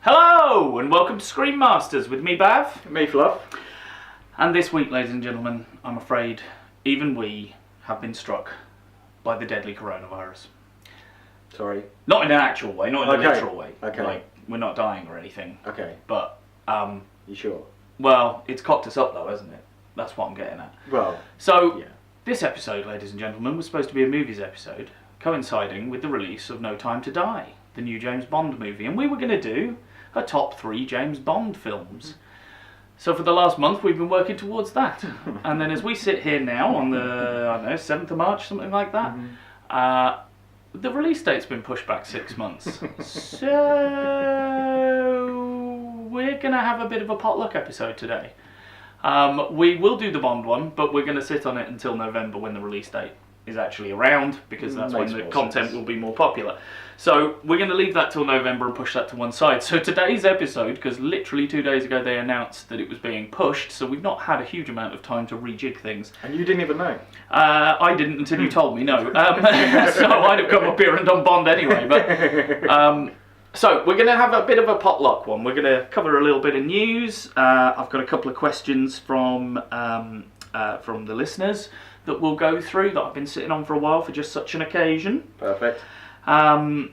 Hello and welcome to Screen Masters with me, Bav. Me, Fluff. And this week, ladies and gentlemen, I'm afraid even we have been struck by the deadly coronavirus. Sorry. Not in an actual way, not in a literal way. Okay. Like, we're not dying or anything. Okay. But, You sure? well, it's cocked us up though, hasn't it? That's what I'm getting at. Well, So, yeah. This episode, ladies and gentlemen, was supposed to be a movies episode, coinciding with the release of No Time to Die, the new James Bond movie. And we were going to do a top 3 James Bond films. So for the last month, we've been working towards that. And then as we sit here now on the, 7th of March, something like that, the release date's been pushed back 6 months. So we're going to have a bit of a potluck episode today. We will do the Bond one, but we're going to sit on it until November when the release date is actually around, because that's when the content will be more popular. So we're going to leave that till November and push that to one side. So today's episode, because literally 2 days ago they announced that it was being pushed, so we've not had a huge amount of time to rejig things. And you didn't even know? I didn't until you told me, no. So I'd have come up here and done Bond anyway. But so we're going to have a bit of a potluck one. We're going to cover a little bit of news. I've got a couple of questions from the listeners that we'll go through that I've been sitting on for a while for just such an occasion. Perfect. So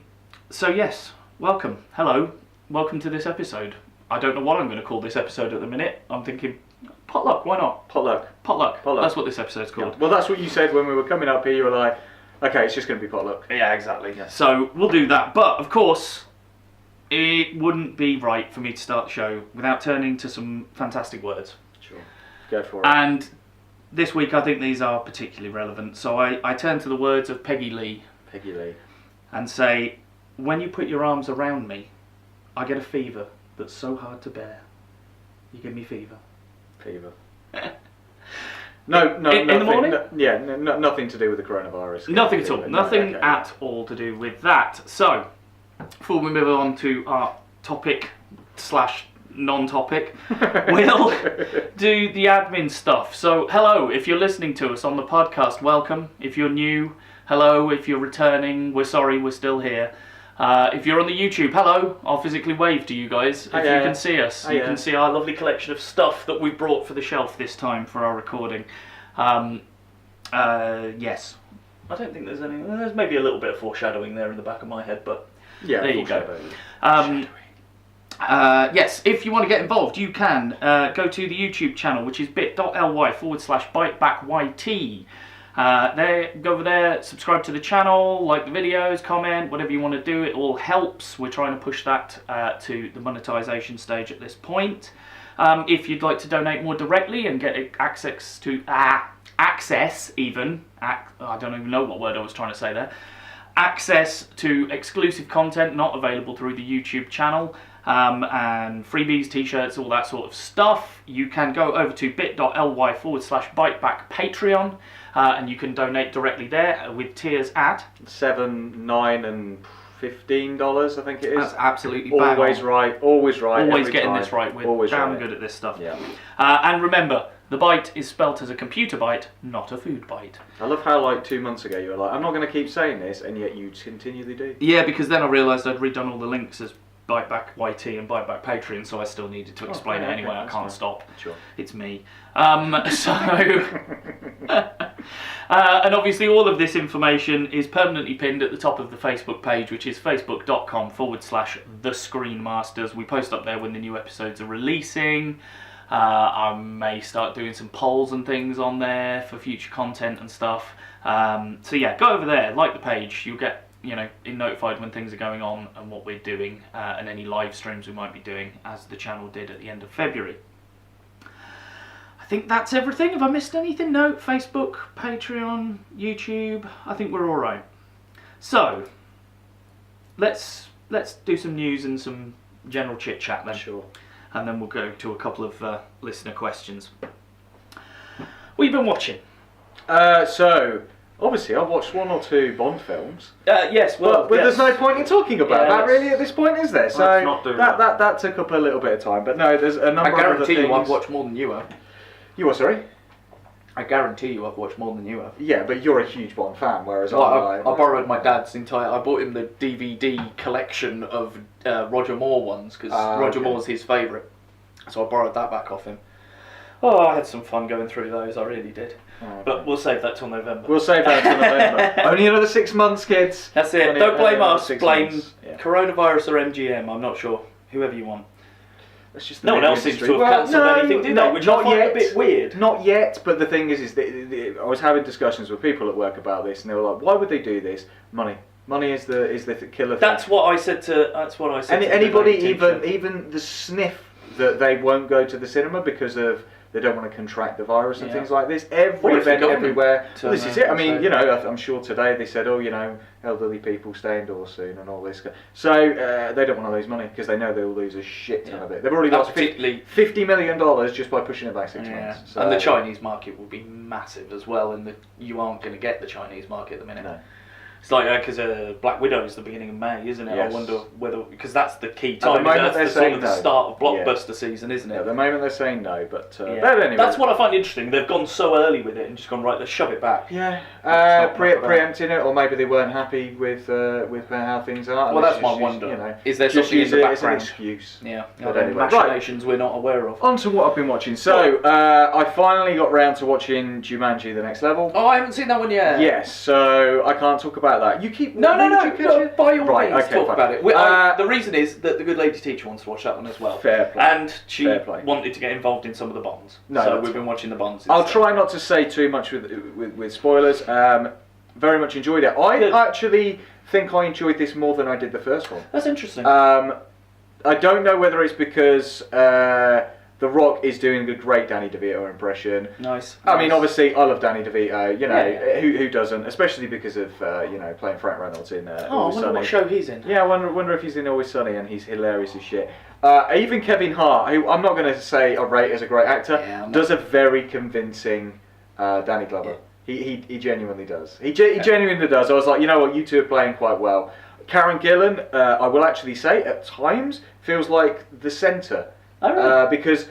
yes, welcome. Hello. Welcome to this episode. I don't know what I'm going to call this episode at the minute. I'm thinking potluck, why not? Potluck. Potluck. That's what this episode's called. Yeah. Well, that's what you said when we were coming up here. You were like, okay, it's just going to be potluck. Yeah, exactly. Yeah. So we'll do that. But of course, it wouldn't be right for me to start the show without turning to some fantastic words. Sure. Go for it. And this week I think these are particularly relevant. So I turn to the words of Peggy Lee. Peggy Lee. And say, when you put your arms around me, I get a fever that's so hard to bear. You give me fever. Fever. No, in the morning? Nothing to do with the coronavirus. Nothing at all. Nothing at all to do with that. So, before we move on to our topic / non-topic, we'll do the admin stuff. So, hello, if you're listening to us on the podcast, welcome. If you're new, hello. If you're returning, we're sorry, we're still here. If you're on the YouTube, hello. I'll physically wave to you guys if you can see us. You can see our lovely collection of stuff that we've brought for the shelf this time for our recording. Yes. I don't think there's any... There's maybe a little bit of foreshadowing there in the back of my head, but there you go. Yes, if you want to get involved, you can go to the YouTube channel, which is bit.ly/byteback_YT. Go over there, subscribe to the channel, like the videos, comment, whatever you want to do. It all helps. We're trying to push that to the monetization stage at this point. If you'd like to donate more directly and get access to I don't even know what word I was trying to say there. Access to exclusive content not available through the YouTube channel, and freebies, t-shirts, all that sort of stuff, you can go over to bit.ly/byteback Patreon, and you can donate directly there with tiers at $7, $9 and $15, I think it is. That's absolutely always right. Always getting time. This right. We're always damn right. good at this stuff. Yeah. And remember, the byte is spelt as a computer byte, not a food byte. I love how like 2 months ago you were like, I'm not going to keep saying this, and yet you continually do. Yeah, because then I realised I'd redone all the links as Byte Back YT and Byte Back Patreon, so I still needed to explain it anyway. I can't stop. Sure. It's me. And obviously all of this information is permanently pinned at the top of the Facebook page, which is facebook.com/The Screen Masters. We post up there when the new episodes are releasing. I may start doing some polls and things on there for future content and stuff. So yeah, go over there, like the page. You'll get notified when things are going on and what we're doing, and any live streams we might be doing, as the channel did at the end of February. I think that's everything. Have I missed anything? No. Facebook, Patreon, YouTube. I think we're all right. So let's do some news and some general chit chat then. Sure. And then we'll go to a couple of listener questions. What have you been watching? So obviously, I've watched 1 or 2 Bond films. Yes, well, but there's no point in talking about that really at this point, is there? Let's So not do that took up a little bit of time. But no, there's a number of other things. I guarantee you I've watched more than you have. You what, sorry? I guarantee you I've watched more than you have. Yeah, but you're a huge Bond fan, whereas Well, I'm I like... borrowed my dad's entire... I bought him the DVD collection of Roger Moore ones, because Roger Moore's his favourite. So I borrowed that back off him. Oh, I had some fun going through those, I really did. Oh, okay. But we'll save that till November. We'll save that till November. Only another 6 months, kids. That's it. Don't blame us. 6 Blame months. Yeah. coronavirus or MGM. I'm not sure. Whoever you want. That's just the No one else seems to have cancelled anything, did they? Which I find a bit weird. Not yet, but the thing is that I was having discussions with people at work about this, and they were like, "Why would they do this? Money. Money is the killer thing." That's what I said to. Anybody even the sniff that they won't go to the cinema because of they don't want to contract the virus and things like this. Every event, everywhere. Well, this is it. I mean, I'm sure today they said, elderly people stay indoors soon and all this. So they don't want to lose money because they know they'll lose a shit ton of it. They've already lost $50 million just by pushing it back 6 months. So. And the Chinese market will be massive as well, and you aren't going to get the Chinese market at the minute. No. It's like because Black Widow is the beginning of May, isn't it? Yes. I wonder whether because that's the key time. At the moment that's they're saying the start of blockbuster season, isn't it? At the moment they're saying no, but anyway. That's what I find interesting. They've gone so early with it and just gone right. Let's shove it back. Yeah, preempting it, or maybe they weren't happy with how things are. Well, that's my wonder. Is there something in the background? It's an excuse. Yeah, but anyway, machinations we're not aware of. On to what I've been watching. So I finally got round to watching Jumanji: The Next Level. Oh, I haven't seen that one yet. Yes, so I can't talk about that. You keep No, by all means, talk fine. about it. The reason is that the good lady teacher wants to watch that one as well. Fair play. And she wanted to get involved in some of the Bonds. So we've been watching the Bonds. I'll try not to say too much with spoilers. Very much enjoyed it. I actually think I enjoyed this more than I did the first one. That's interesting. I don't know whether it's because The Rock is doing a great Danny DeVito impression. Nice. I mean, obviously, I love Danny DeVito. Who doesn't? Especially because of playing Frank Reynolds in. I wonder what show he's in. Yeah, I wonder if he's in Always Sunny, and he's hilarious as shit. Even Kevin Hart, who I'm not going to say I rate as a great actor, does a very convincing Danny Glover. Yeah. He genuinely does. He genuinely does. I was like, you know what, you two are playing quite well. Karen Gillan, I will actually say, at times feels like the centre. Oh, really? Because,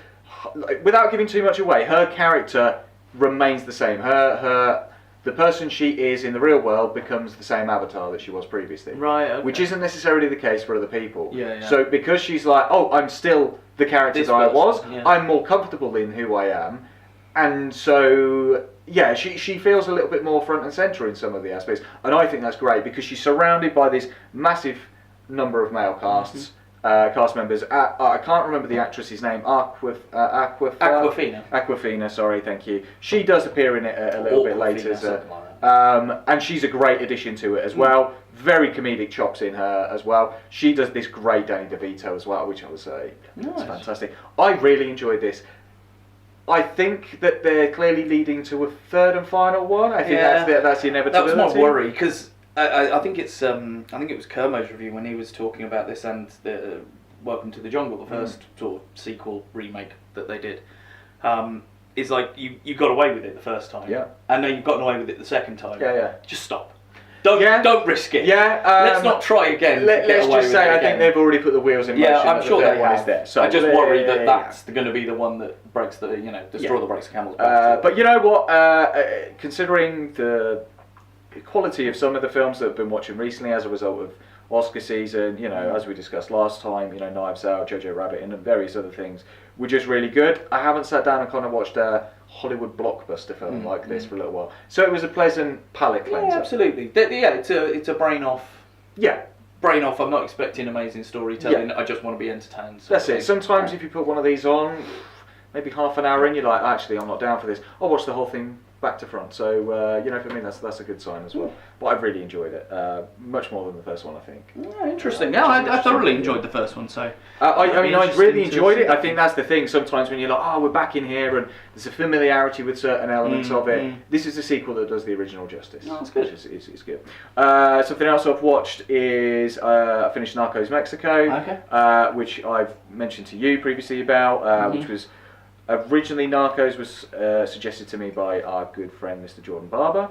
without giving too much away, her character remains the same. The person she is in the real world becomes the same avatar that she was previously. Right, okay. Which isn't necessarily the case for other people. Yeah. So because she's like, I'm still the character that I was, I'm more comfortable in who I am. And so, she feels a little bit more front and centre in some of the aspects. And I think that's great because she's surrounded by this massive number of male casts. Cast members. I can't remember the actress's name. Aquafina. Sorry, thank you. She does appear in it a little bit later, and she's a great addition to it as well. Very comedic chops in her as well. She does this great Danny DeVito as well, which I would say is fantastic. I really enjoyed this. I think that they're clearly leading to a third and final one. I think that's the inevitability. That was my worry because. I think it was Kermo's review when he was talking about this and the Welcome to the Jungle, the first sort of sequel remake that they did. Is like you got away with it the first time, and then you've gotten away with it the second time. Just stop. Don't risk it. Let's not try again. Let's just say I think they've already put the wheels in motion. I'm sure they have. There. So I just worry that that's going to be the one that breaks the straw that breaks the camel's back. But you know what? Considering the quality of some of the films that I've been watching recently as a result of Oscar season, as we discussed last time, Knives Out, Jojo Rabbit, and various other things were just really good. I haven't sat down and kind of watched a Hollywood blockbuster film like this for a little while, so it was a pleasant palate cleanser. Yeah, absolutely. It's a brain off. Yeah. Brain off. I'm not expecting amazing storytelling. Yeah. I just want to be entertained. That's it. Sometimes if you put one of these on, maybe half an hour in, you're like, actually, I'm not down for this. I'll watch the whole thing back to front. So, for me, that's a good sign as well. But I've really enjoyed it. Much more than the first one, I think. Interesting. I thoroughly enjoyed the first one. So, I really enjoyed it. I think that's the thing. Sometimes when you're like, we're back in here and there's a familiarity with certain elements of it. This is a sequel that does the original justice. That's good. It's good. Something else I've watched is I finished Narcos Mexico, which I've mentioned to you previously about, which was Originally, Narcos was suggested to me by our good friend Mr. Jordan Barber,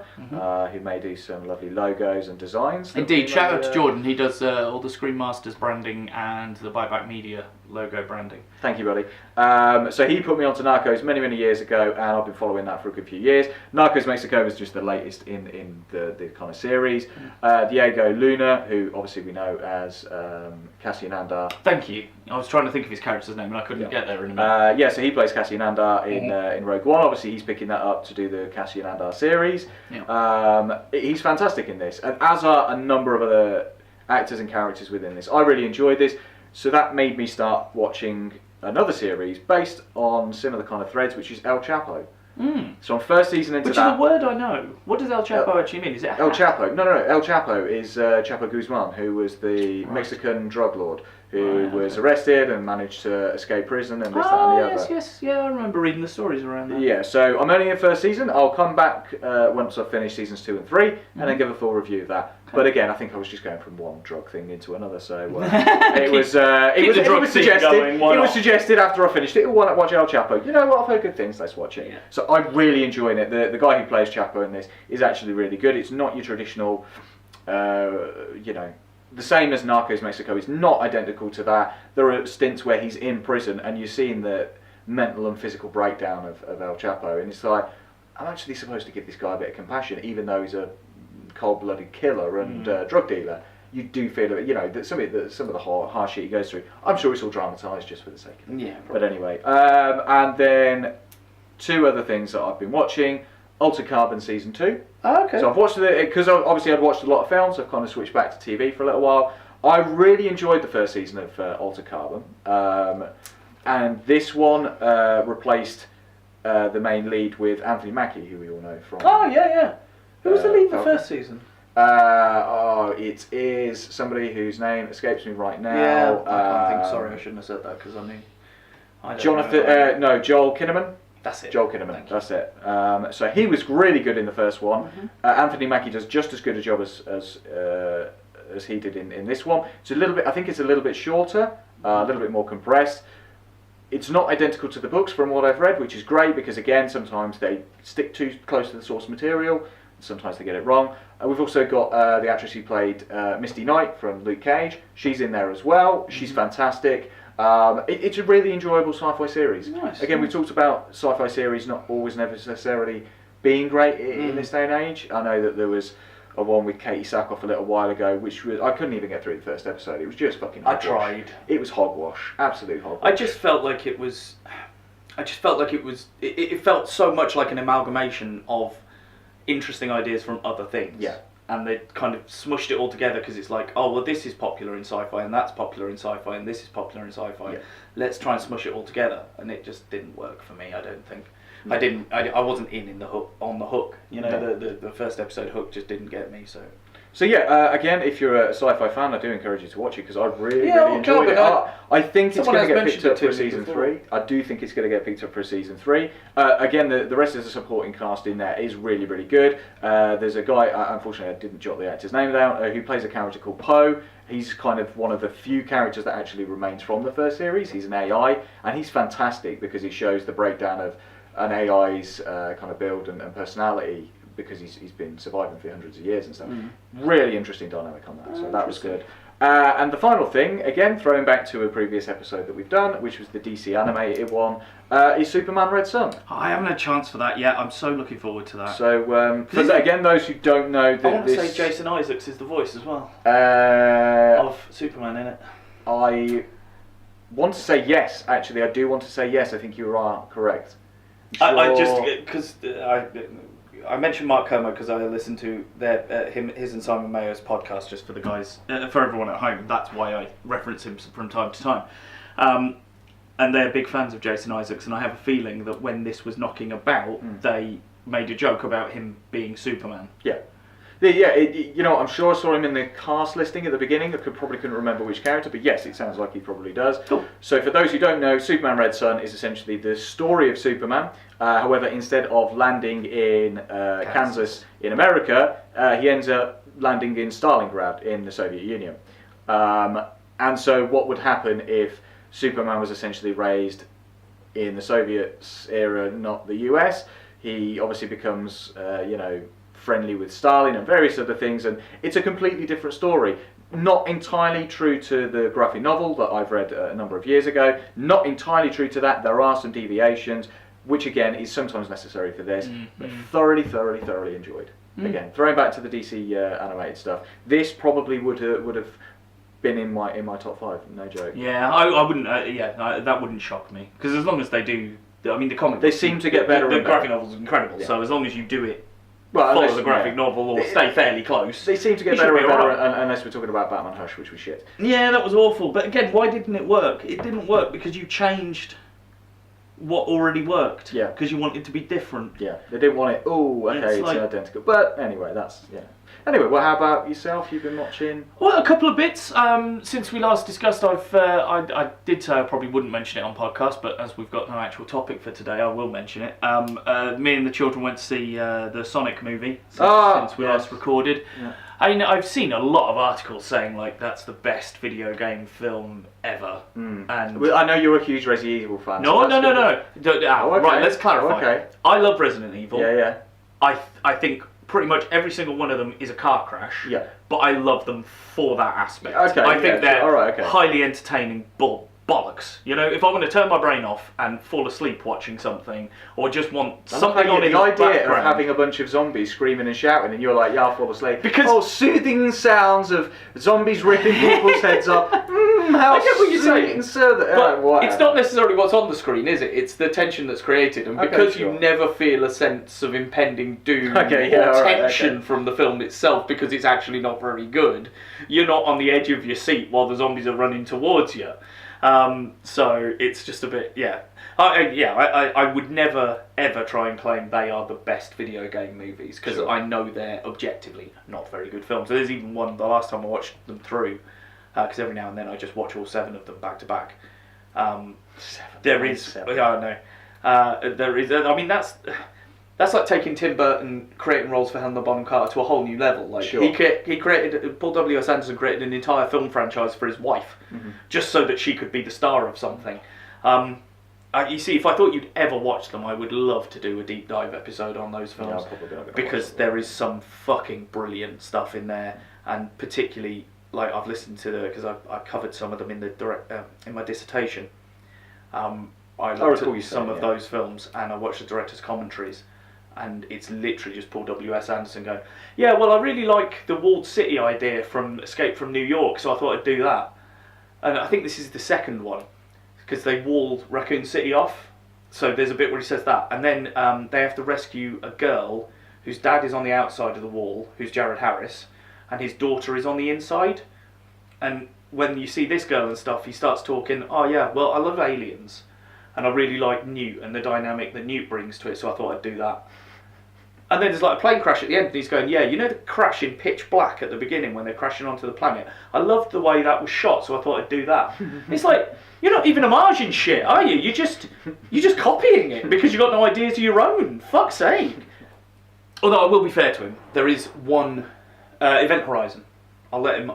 who may do some lovely logos and designs. Indeed, shout out to Jordan. He does all the Screen Masters branding and the Byte Back Media logo branding. Thank you, buddy. So he put me onto Narcos many, many years ago, and I've been following that for a good few years. Narcos Mexico was just the latest in the kind of series. Diego Luna, who obviously we know as Cassian Andar. Thank you. I was trying to think of his character's name and I couldn't get there in a minute. So he plays Cassian Andar in Rogue One. Obviously, he's picking that up to do the Cassian Andar series. He's fantastic in this, and as are a number of other actors and characters within this. I really enjoyed this, so that made me start watching another series based on similar kind of threads, which is El Chapo. So on first season into which that... is a word I know. What does El Chapo actually mean? Is it El Chapo? No. El Chapo is Chapo Guzman, who was the Mexican drug lord who was arrested and managed to escape prison and this, that and the other. Yes. Yeah, I remember reading the stories around that. Yeah, so I'm only in first season. I'll come back once I've finished seasons 2 and 3 and then give a full review of that. Okay. But again, I think I was just going from one drug thing into another, so it was suggested. It was suggested after I finished it. Why not watch El Chapo? You know what? I've heard good things. Let's watch it. Yeah. So I'm really enjoying it. The guy who plays Chapo in this is actually really good. It's not your traditional, the same as Narcos Mexico. It's not identical to that. There are stints where he's in prison and you're seeing the mental and physical breakdown of El Chapo, and it's like, I'm actually supposed to give this guy a bit of compassion, even though he's a cold-blooded killer and drug dealer. You do feel it, that some of the harsh shit he goes through. I'm sure it's all dramatised just for the sake of it. Yeah. But anyway, and then 2 other things that I've been watching. Altered Carbon Season 2. Oh, okay. So I've watched it, because obviously I'd watched a lot of films, I've kind of switched back to TV for a little while. I really enjoyed the first season of Altered Carbon. And this one replaced the main lead with Anthony Mackie, who we all know from... Oh, yeah. Who was the lead in the first season? It is somebody whose name escapes me right now. Yeah, I can't think. Sorry, I shouldn't have said that because I knew. Joel Kinnaman. That's it. Joel Kinnaman. That's it. So he was really good in the first one. Anthony Mackie does just as good a job as he did in this one. It's a little bit. I think it's a little bit shorter, a little bit more compressed. It's not identical to the books from what I've read, which is great because again, sometimes they stick too close to the source material. Sometimes they get it wrong. We've also got the actress who played Misty Knight from Luke Cage. She's in there as well. She's fantastic. It's a really enjoyable sci-fi series. Nice. Again, we've talked about sci-fi series not always necessarily being great in this day and age. I know that there was a one with Katie Sackhoff a little while ago, which was, I couldn't even get through the first episode. It was just fucking hogwash. I tried. It was hogwash. Absolute hogwash. I just felt like it was... It felt so much like an amalgamation of interesting ideas from other things. Yeah. And they kind of smushed it all together because it's like, oh, well, this is popular in sci-fi and that's popular in sci-fi and this is popular in sci-fi. Yeah. Let's try and smush it all together. And it just didn't work for me, I don't think. No. I wasn't on the hook. The first episode hook just didn't get me, so... So yeah, again, if you're a sci-fi fan, I do encourage you to watch it because I really enjoyed it. I think it's going to get picked up for season 3. I do think it's going to get picked up for season 3. Again, the rest of the supporting cast in there is really, really good. There's a guy, unfortunately I didn't jot the actor's name down, who plays a character called Poe. He's kind of one of the few characters that actually remains from the first series. He's an AI, and he's fantastic because he shows the breakdown of an AI's kind of build and personality, because he's been surviving for hundreds of years and stuff. Really interesting dynamic on that, so that was good. And the final thing, again, throwing back to a previous episode that we've done, which was the DC animated one, is Superman Red Son. I haven't had a chance for that yet. I'm so looking forward to that. So, again, those who don't know... I want to say Jason Isaacs is the voice as well of Superman in it. I want to say yes, actually. I do want to say yes. I think you are correct. I mentioned Mark Kermode because I listened to his and Simon Mayo's podcast just for the guys, for everyone at home. That's why I reference him from time to time. And they're big fans of Jason Isaacs, and I have a feeling that when this was knocking about, they made a joke about him being Superman. Yeah. I'm sure I saw him in the cast listing at the beginning. I probably couldn't remember which character, but yes, it sounds like he probably does. Cool. So for those who don't know, Superman Red Son is essentially the story of Superman. However, instead of landing in Kansas in America, he ends up landing in Stalingrad in the Soviet Union. And so what would happen if Superman was essentially raised in the Soviet era, not the US. He obviously becomes, friendly with Stalin and various other things, and it's a completely different story. Not entirely true to the graphic novel that I've read a number of years ago. Not entirely true to that. There are some deviations, which again is sometimes necessary for this, but thoroughly enjoyed. Again, throwing back to the DC animated stuff, this probably would have been in my top 5. No joke. Yeah, I wouldn't. That wouldn't shock me, because as long as they do, I mean, the comic. They seem to get better. The graphic novel's incredible. Yeah. So as long as you do it. Well, follow the graphic novel or stay fairly close. They seem to get better and better, unless we're talking about Batman Hush, which was shit. Yeah, that was awful. But again, why didn't it work? It didn't work because you changed what already worked. Yeah. Because you wanted to be different. Yeah, they didn't want it. Oh, okay, it's identical. But anyway, Anyway, well, how about yourself? You've been watching? Well, a couple of bits. Since we last discussed, I did say I probably wouldn't mention it on podcast, but as we've got no actual topic for today, I will mention it. Me and the children went to see the Sonic movie since we last recorded. Yeah. I've seen a lot of articles saying like that's the best video game film ever. And I know you're a huge Resident Evil fan. No. Okay. Right, let's clarify. Okay. I love Resident Evil. Yeah. I think pretty much every single one of them is a car crash. Yeah. But I love them for that aspect. Okay. I think they're highly entertaining bollocks. You know, if I want to turn my brain off and fall asleep watching something, or just want something on in the background. The idea of having a bunch of zombies screaming and shouting, and you're like, yeah, I'll fall asleep. Because soothing sounds of zombies ripping people's heads off. How I get what you're saying. But it's not necessarily what's on the screen, is it? It's the tension that's created, and because you never feel a sense of impending doom or tension from the film itself, because it's actually not very good, you're not on the edge of your seat while the zombies are running towards you. So it's just a bit, I would never ever try and claim they are the best video game movies, because I know they're objectively not very good films. There's even one, the last time I watched them through, because every now and then I just watch all 7 of them back to back. There is, I mean, that's like taking Tim Burton creating roles for Helena Bonham Carter to a whole new level. Like he created, Paul W.S. Anderson created an entire film franchise for his wife, just so that she could be the star of something. You see, if I thought you'd ever watch them, I would love to do a deep dive episode on those films, because there is some fucking brilliant stuff in there, and particularly like I've listened to because I covered some of them in the in my dissertation. I looked at some of those films and I watched the director's commentaries. And it's literally just Paul W.S. Anderson going, yeah, well, I really like the walled city idea from Escape from New York, so I thought I'd do that. And I think this is the second one, because they walled Raccoon City off. So there's a bit where he says that. And then they have to rescue a girl whose dad is on the outside of the wall, who's Jared Harris, and his daughter is on the inside. And when you see this girl and stuff, he starts talking, oh yeah, well, I love aliens. And I really like Newt and the dynamic that Newt brings to it, so I thought I'd do that. And then there's like a plane crash at the end, and he's going, yeah, you know the crash in Pitch Black at the beginning when they're crashing onto the planet? I loved the way that was shot, so I thought I'd do that. It's like, you're not even homaging shit, are you? You're just copying it because you've got no ideas of your own. Fuck's sake. Although I will be fair to him, there is one Event Horizon. I'll let him.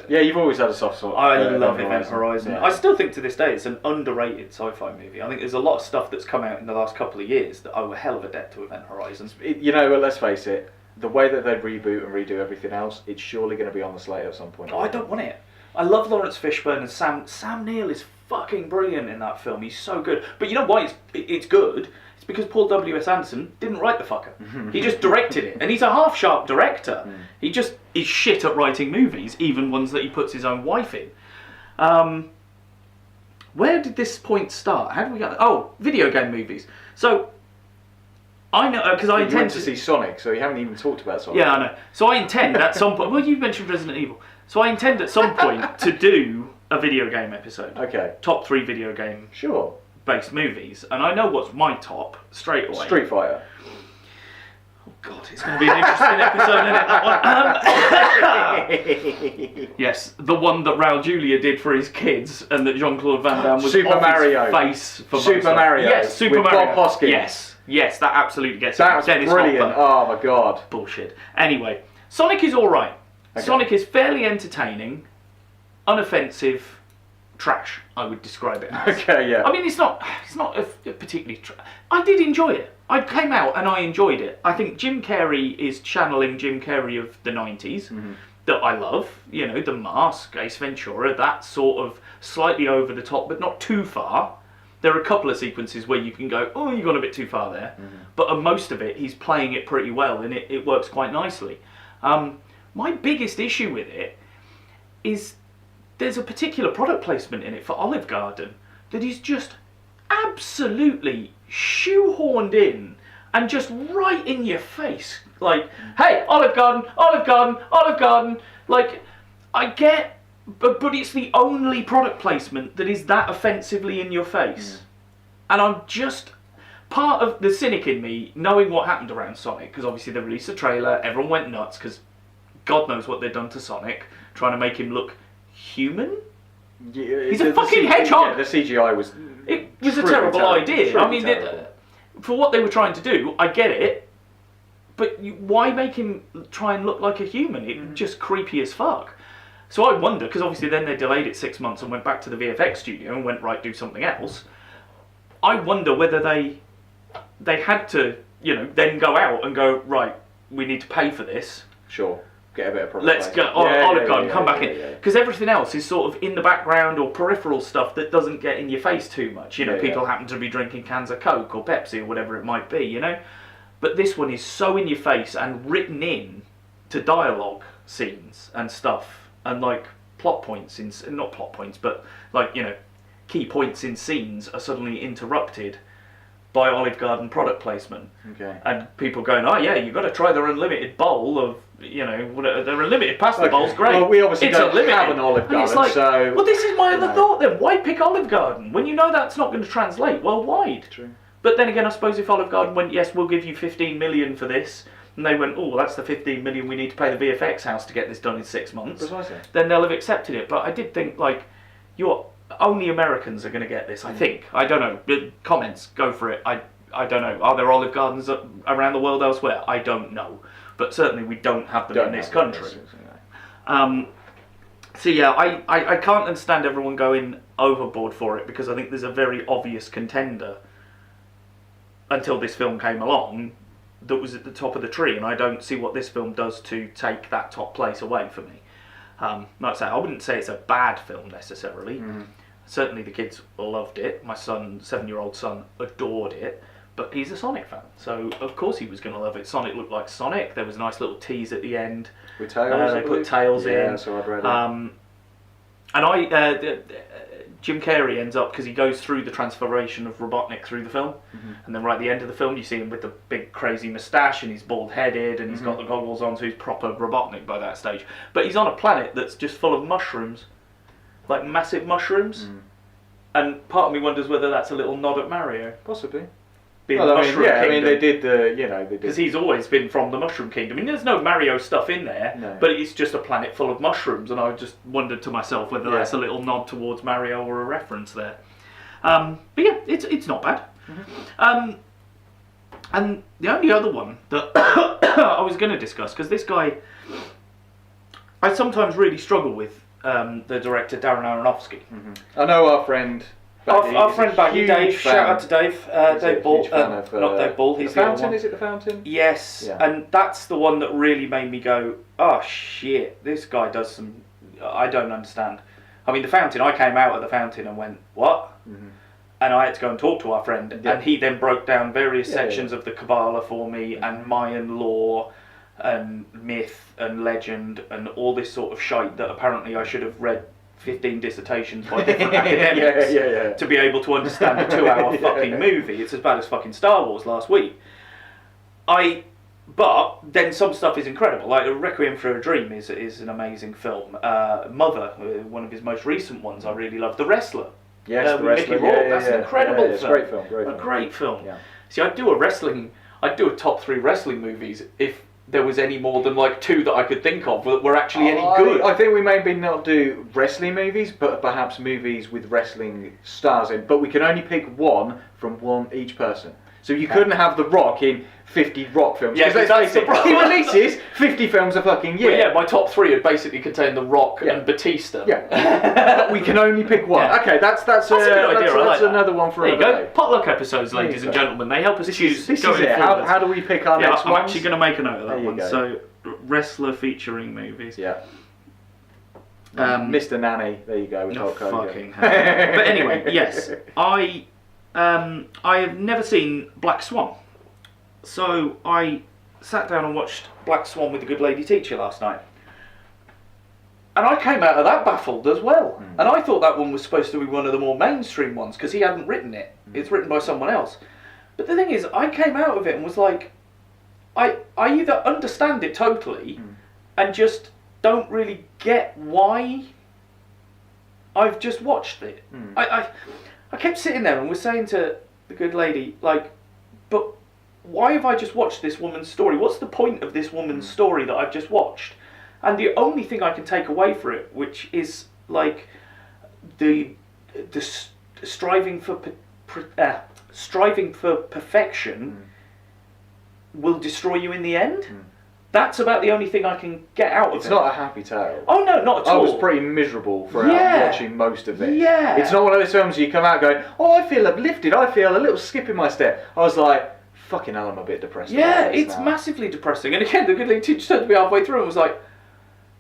Yeah, you've always had a soft spot. I love Event Horizon. Yeah. I still think to this day it's an underrated sci-fi movie. I think there's a lot of stuff that's come out in the last couple of years that owe a hell of a debt to Event Horizon. Well, let's face it. The way that they reboot and redo everything else, it's surely going to be on the slate at some point. Oh, I don't want it. I love Lawrence Fishburne and Sam Neill is fucking brilliant in that film. He's so good. But you know why it's good? It's because Paul W.S. Anderson didn't write the fucker. He just directed it. And he's a half-sharp director. He just is shit at writing movies, even ones that he puts his own wife in. Where did this point start? How did we get... Oh, video game movies. So, I know... because I intend to see Sonic, so you haven't even talked about Sonic. Yeah, I know. So I intend at some point... Well, you mentioned Resident Evil. So I intend at some point to do a video game episode. Okay. Top 3 video game... Sure. Based movies, and I know what's my top straight away. Street Fighter. Oh God, it's going to be an interesting episode, isn't it? Yes, the one that Raul Julia did for his kids, and that Jean-Claude Van Damme was Super off Mario his face for Super Mario. Yes, Super with Mario. Bob Hoskins. Yes, that absolutely gets it. That's brilliant. Oh my God. Bullshit. Anyway, Sonic is all right. Okay. Sonic is fairly entertaining, unoffensive, trash, I would describe it as. Okay, yeah. I mean, it's not a particularly I did enjoy it. I came out and I enjoyed it. I think Jim Carrey is channeling Jim Carrey of the 90s, that I love. You know, The Mask, Ace Ventura, that sort of slightly over the top, but not too far. There are a couple of sequences where you can go, oh, you've gone a bit too far there. But on most of it, he's playing it pretty well, and it works quite nicely. My biggest issue with it is there's a particular product placement in it for Olive Garden that is just absolutely shoehorned in and just right in your face. Like, hey, Olive Garden, Olive Garden, Olive Garden. Like, I get, but it's the only product placement that is that offensively in your face. And I'm just, part of the cynic in me, knowing what happened around Sonic, because obviously they released a trailer, everyone went nuts, because God knows what they've done to Sonic, trying to make him look human. Yeah, he's a fucking hedgehog. Yeah, the CGI was. It was a terrible idea. I mean, for what they were trying to do, I get it, but why make him try and look like a human? It's just creepy as fuck. So I wonder, because obviously then they delayed it 6 months and went back to the VFX studio and went, right, do something else. I wonder whether they had to, you know, then go out and go, right, we need to pay for this. Sure. Get a bit of product. Let's go, Olive Garden, come back in. Because everything else is sort of in the background or peripheral stuff that doesn't get in your face too much. You know, people happen to be drinking cans of Coke or Pepsi or whatever it might be, you know. But this one is so in your face and written in to dialogue scenes and stuff and like plot points, not plot points, but like, you know, key points in scenes are suddenly interrupted by Olive Garden product placement. Okay. And people going, oh yeah, you've got to try their unlimited bowl of, you know, their unlimited pasta bowl's great. Well, we obviously don't have an Olive Garden, it's like, so... Well, this is my other thought then. Why pick Olive Garden? When you know that's not going to translate worldwide. True. But then again, I suppose if Olive Garden went, yes, we'll give you 15 million for this, and they went, oh, that's the 15 million we need to pay the VFX house to get this done in 6 months. Precisely. Then they'll have accepted it. But I did think, like, only Americans are going to get this, I think. I don't know. Comments, go for it. I don't know. Are there Olive Gardens around the world elsewhere? I don't know. But certainly we don't have them in this country. So yeah, I can't understand everyone going overboard for it, because I think there's a very obvious contender until this film came along that was at the top of the tree, and I don't see what this film does to take that top place away for me. Like I say, I wouldn't say it's a bad film necessarily. Certainly the kids loved it. My son, 7-year-old son, adored it. But he's a Sonic fan, so of course he was going to love it. Sonic looked like Sonic. There was a nice little tease at the end. With Tails, they put Tails in. Yeah, so I'd read it. And Jim Carrey ends up, because he goes through the transformation of Robotnik through the film, and then right at the end of the film you see him with the big crazy moustache and he's bald-headed and he's got the goggles on, so he's proper Robotnik by that stage. But he's on a planet that's just full of mushrooms, like massive mushrooms, and part of me wonders whether that's a little nod at Mario. Possibly. Well, I mean, they did the, you know, because he's always been from the Mushroom Kingdom. I mean, there's no Mario stuff in there, but it's just a planet full of mushrooms, and I just wondered to myself whether that's a little nod towards Mario or a reference there. But yeah, it's not bad. And the only other one that I was going to discuss, because this guy, I sometimes really struggle with the director Darren Aronofsky. I know our friend. Our friend Baggy, Dave, shout out to Dave. Dave Ball, not Dave Ball, he's the other one. Is it The Fountain? Yes, and that's the one that really made me go, oh shit, this guy does some, I don't understand. I mean, The Fountain, I came out of The Fountain and went, what? And I had to go and talk to our friend, and he then broke down various sections of the Kabbalah for me, and Mayan lore, and myth, and legend, and all this sort of shite that apparently I should have read 15 dissertations by different academics to be able to understand a 2-hour fucking movie. It's as bad as fucking Star Wars last week. But then some stuff is incredible. Like Requiem for a Dream is an amazing film. Mother, one of his most recent ones, I really love. The Wrestler. Yes, The Wrestler. Mickey Rourke. That's an incredible film. It's a great film. Great film. Yeah. See, I'd do a top 3 wrestling movies if there was any more than like 2 that I could think of that were actually any good. I think we maybe not do wrestling movies, but perhaps movies with wrestling stars in. But we can only pick one from each person. So you couldn't have The Rock in 50 Rock films. Yeah, because let's face it, he releases 50 films a fucking year. Well, yeah, my top 3 would basically contain The Rock and Batista. Yeah. But we can only pick one. Yeah. Okay, that's a good idea. That's another one for there you another go. Potluck episodes, ladies and gentlemen. They help us choose. This is it. How do we pick our next I'm ones? actually going to make a note of that one. Go. So, wrestler featuring movies. Yeah. Mr. Nanny. There you go. With Hulk Hogan. Fucking hell. But anyway, yes, I have never seen Black Swan, so I sat down and watched Black Swan with the Good Lady Teacher last night, and I came out of that baffled as well. And I thought that one was supposed to be one of the more mainstream ones because he hadn't written it; it's written by someone else. But the thing is, I came out of it and was like, I either understand it totally and just don't really get why I've just watched it. I kept sitting there and was saying to the good lady, like, but why have I just watched this woman's story? What's the point of this woman's story that I've just watched? And the only thing I can take away for it, which is like the striving for perfection will destroy you in the end. That's about the only thing I can get out of it. It's not a happy tale. Oh no, not at all. I was pretty miserable throughout watching most of it. Yeah. It's not one of those films you come out going, oh, I feel uplifted, I feel a little skip in my step. I was like, fucking hell, I'm a bit depressed. Yeah, it's massively depressing. And again, the good lady teacher turned to me halfway through and was like,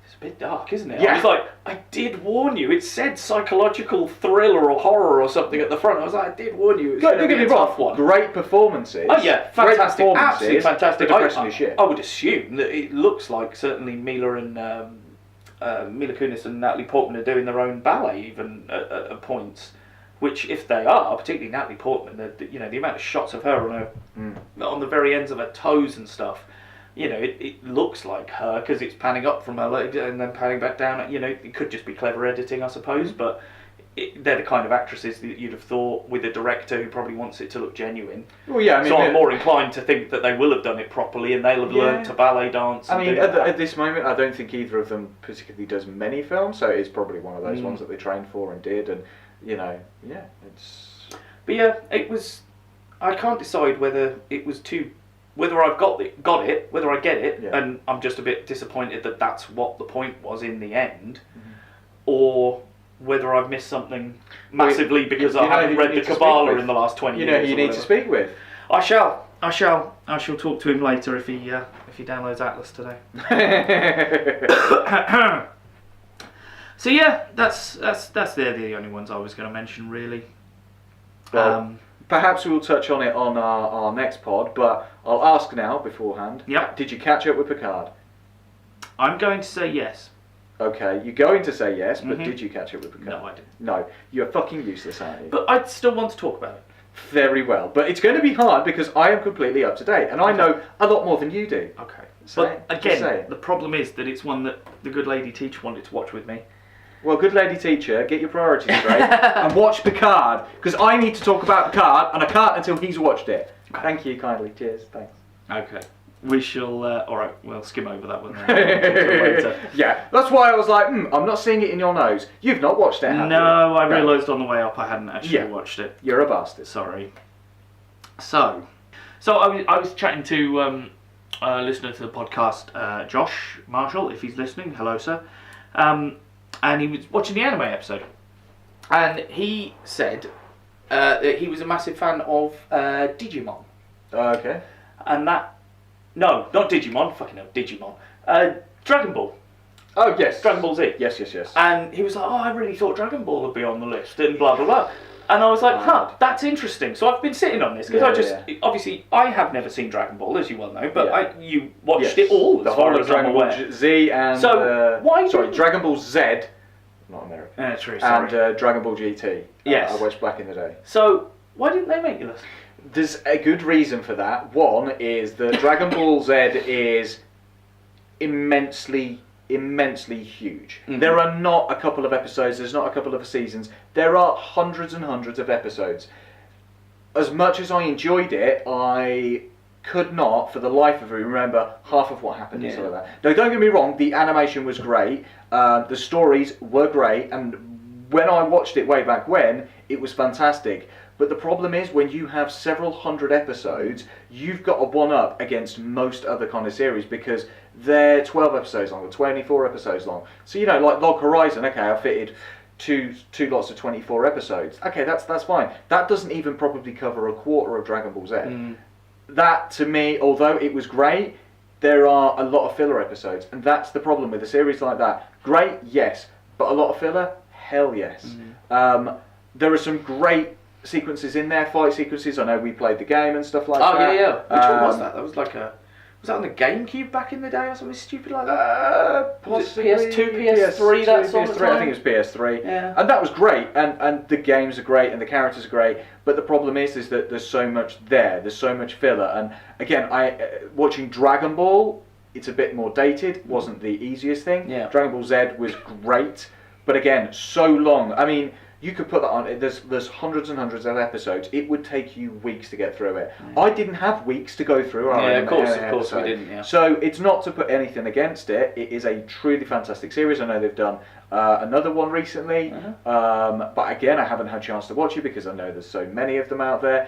it's a bit dark, isn't it? Yeah. I was like, I did warn you. It said psychological thriller or horror or something at the front. I was like, I did warn you. Don't get me wrong. Great performances. Oh yeah, fantastic, absolutely fantastic. Depressing as shit. I would assume that it looks like certainly Mila Kunis and Natalie Portman are doing their own ballet even at points. Which, if they are, particularly Natalie Portman, the amount of shots of her on the very ends of her toes and stuff. It looks like her because it's panning up from her leg and then panning back down. It could just be clever editing, I suppose, but they're the kind of actresses that you'd have thought with a director who probably wants it to look genuine. Well, yeah, I mean, so I'm more inclined to think that they will have done it properly and they'll have learned to ballet dance. At this moment, I don't think either of them particularly does many films, so it's probably one of those ones that they trained for and did, and it's. But yeah, it was. I can't decide whether it was too. Whether I've got it, whether I get it, and I'm just a bit disappointed that that's what the point was in the end, or whether I've missed something massively because I haven't read the Kabbalah in the last 20 years. You know who you need to speak with. I shall talk to him later if he downloads Atlas today. So yeah, that's the only ones I was going to mention really. Well, perhaps we'll touch on it on our next pod, but I'll ask now beforehand. Yep. Did you catch up with Picard? I'm going to say yes. Okay, you're going to say yes, but did you catch up with Picard? No, I didn't. No, you're fucking useless, aren't you? But I still want to talk about it. Very well, but it's going to be hard because I am completely up to date, and I know a lot more than you do. Okay. But again, the problem is that it's one that the good lady teacher wanted to watch with me. Well, good lady teacher, get your priorities straight and watch Picard, because I need to talk about Picard, and I can't until he's watched it. Okay. Thank you kindly. Cheers. Thanks. Okay. We shall. All right. We'll skim over that one. Then. Yeah, that's why I was like, I'm not seeing it in your nose. You've not watched it, have you? No, I realised on the way up I hadn't actually watched it. You're a bastard. Sorry. So I was chatting to a listener to the podcast, Josh Marshall, if he's listening. Hello, sir. And he was watching the anime episode, and he said that he was a massive fan of Digimon. Okay. And that. No, not Digimon. Fucking hell, Digimon. Dragon Ball. Oh, yes. Dragon Ball Z. Yes. And he was like, I really thought Dragon Ball would be on the list, and blah, blah, blah. And I was like, that's interesting. So I've been sitting on this, because obviously, I have never seen Dragon Ball, as you well know, but you watched it all, as far as I'm aware. Dragon Ball Z and... So, Dragon Ball Z, not American. True, sorry. And Dragon Ball GT. Yes. I watched back in the day. So, why didn't they make your list? There's a good reason for that. One is that Dragon Ball Z is immensely huge. There are not a couple of episodes, there's not a couple of seasons, there are hundreds and hundreds of episodes. As much as I enjoyed it, I could not, for the life of me, remember half of what happened and stuff like that. No, don't get me wrong, the animation was great, the stories were great, and when I watched it way back when, it was fantastic. But the problem is, when you have several hundred episodes, you've got a one-up against most other kind of series, because they're 12 episodes long or 24 episodes long. So, you know, like Log Horizon, okay, I fitted two lots of 24 episodes. Okay, that's fine. That doesn't even probably cover a quarter of Dragon Ball Z. That, to me, although it was great, there are a lot of filler episodes. And that's the problem with a series like that. Great, yes. But a lot of filler? Hell yes. There are some great sequences in there, fight sequences. I know we played the game and stuff like that. Oh, yeah. Which one was that? That was like a... Was that on the GameCube back in the day or something stupid like that? Possibly. PS2, PS3, that sort of time? I think it was PS3. Yeah. And that was great, and the games are great, and the characters are great, but the problem is that there's so much there, there's so much filler, and again, watching Dragon Ball, it's a bit more dated, wasn't the easiest thing. Yeah. Dragon Ball Z was great, but again, so long. I mean, you could put that on. There's hundreds and hundreds of episodes. It would take you weeks to get through it. I didn't have weeks to go through. Of course we didn't. Yeah. So it's not to put anything against it. It is a truly fantastic series. I know they've done another one recently, but again, I haven't had a chance to watch it because I know there's so many of them out there.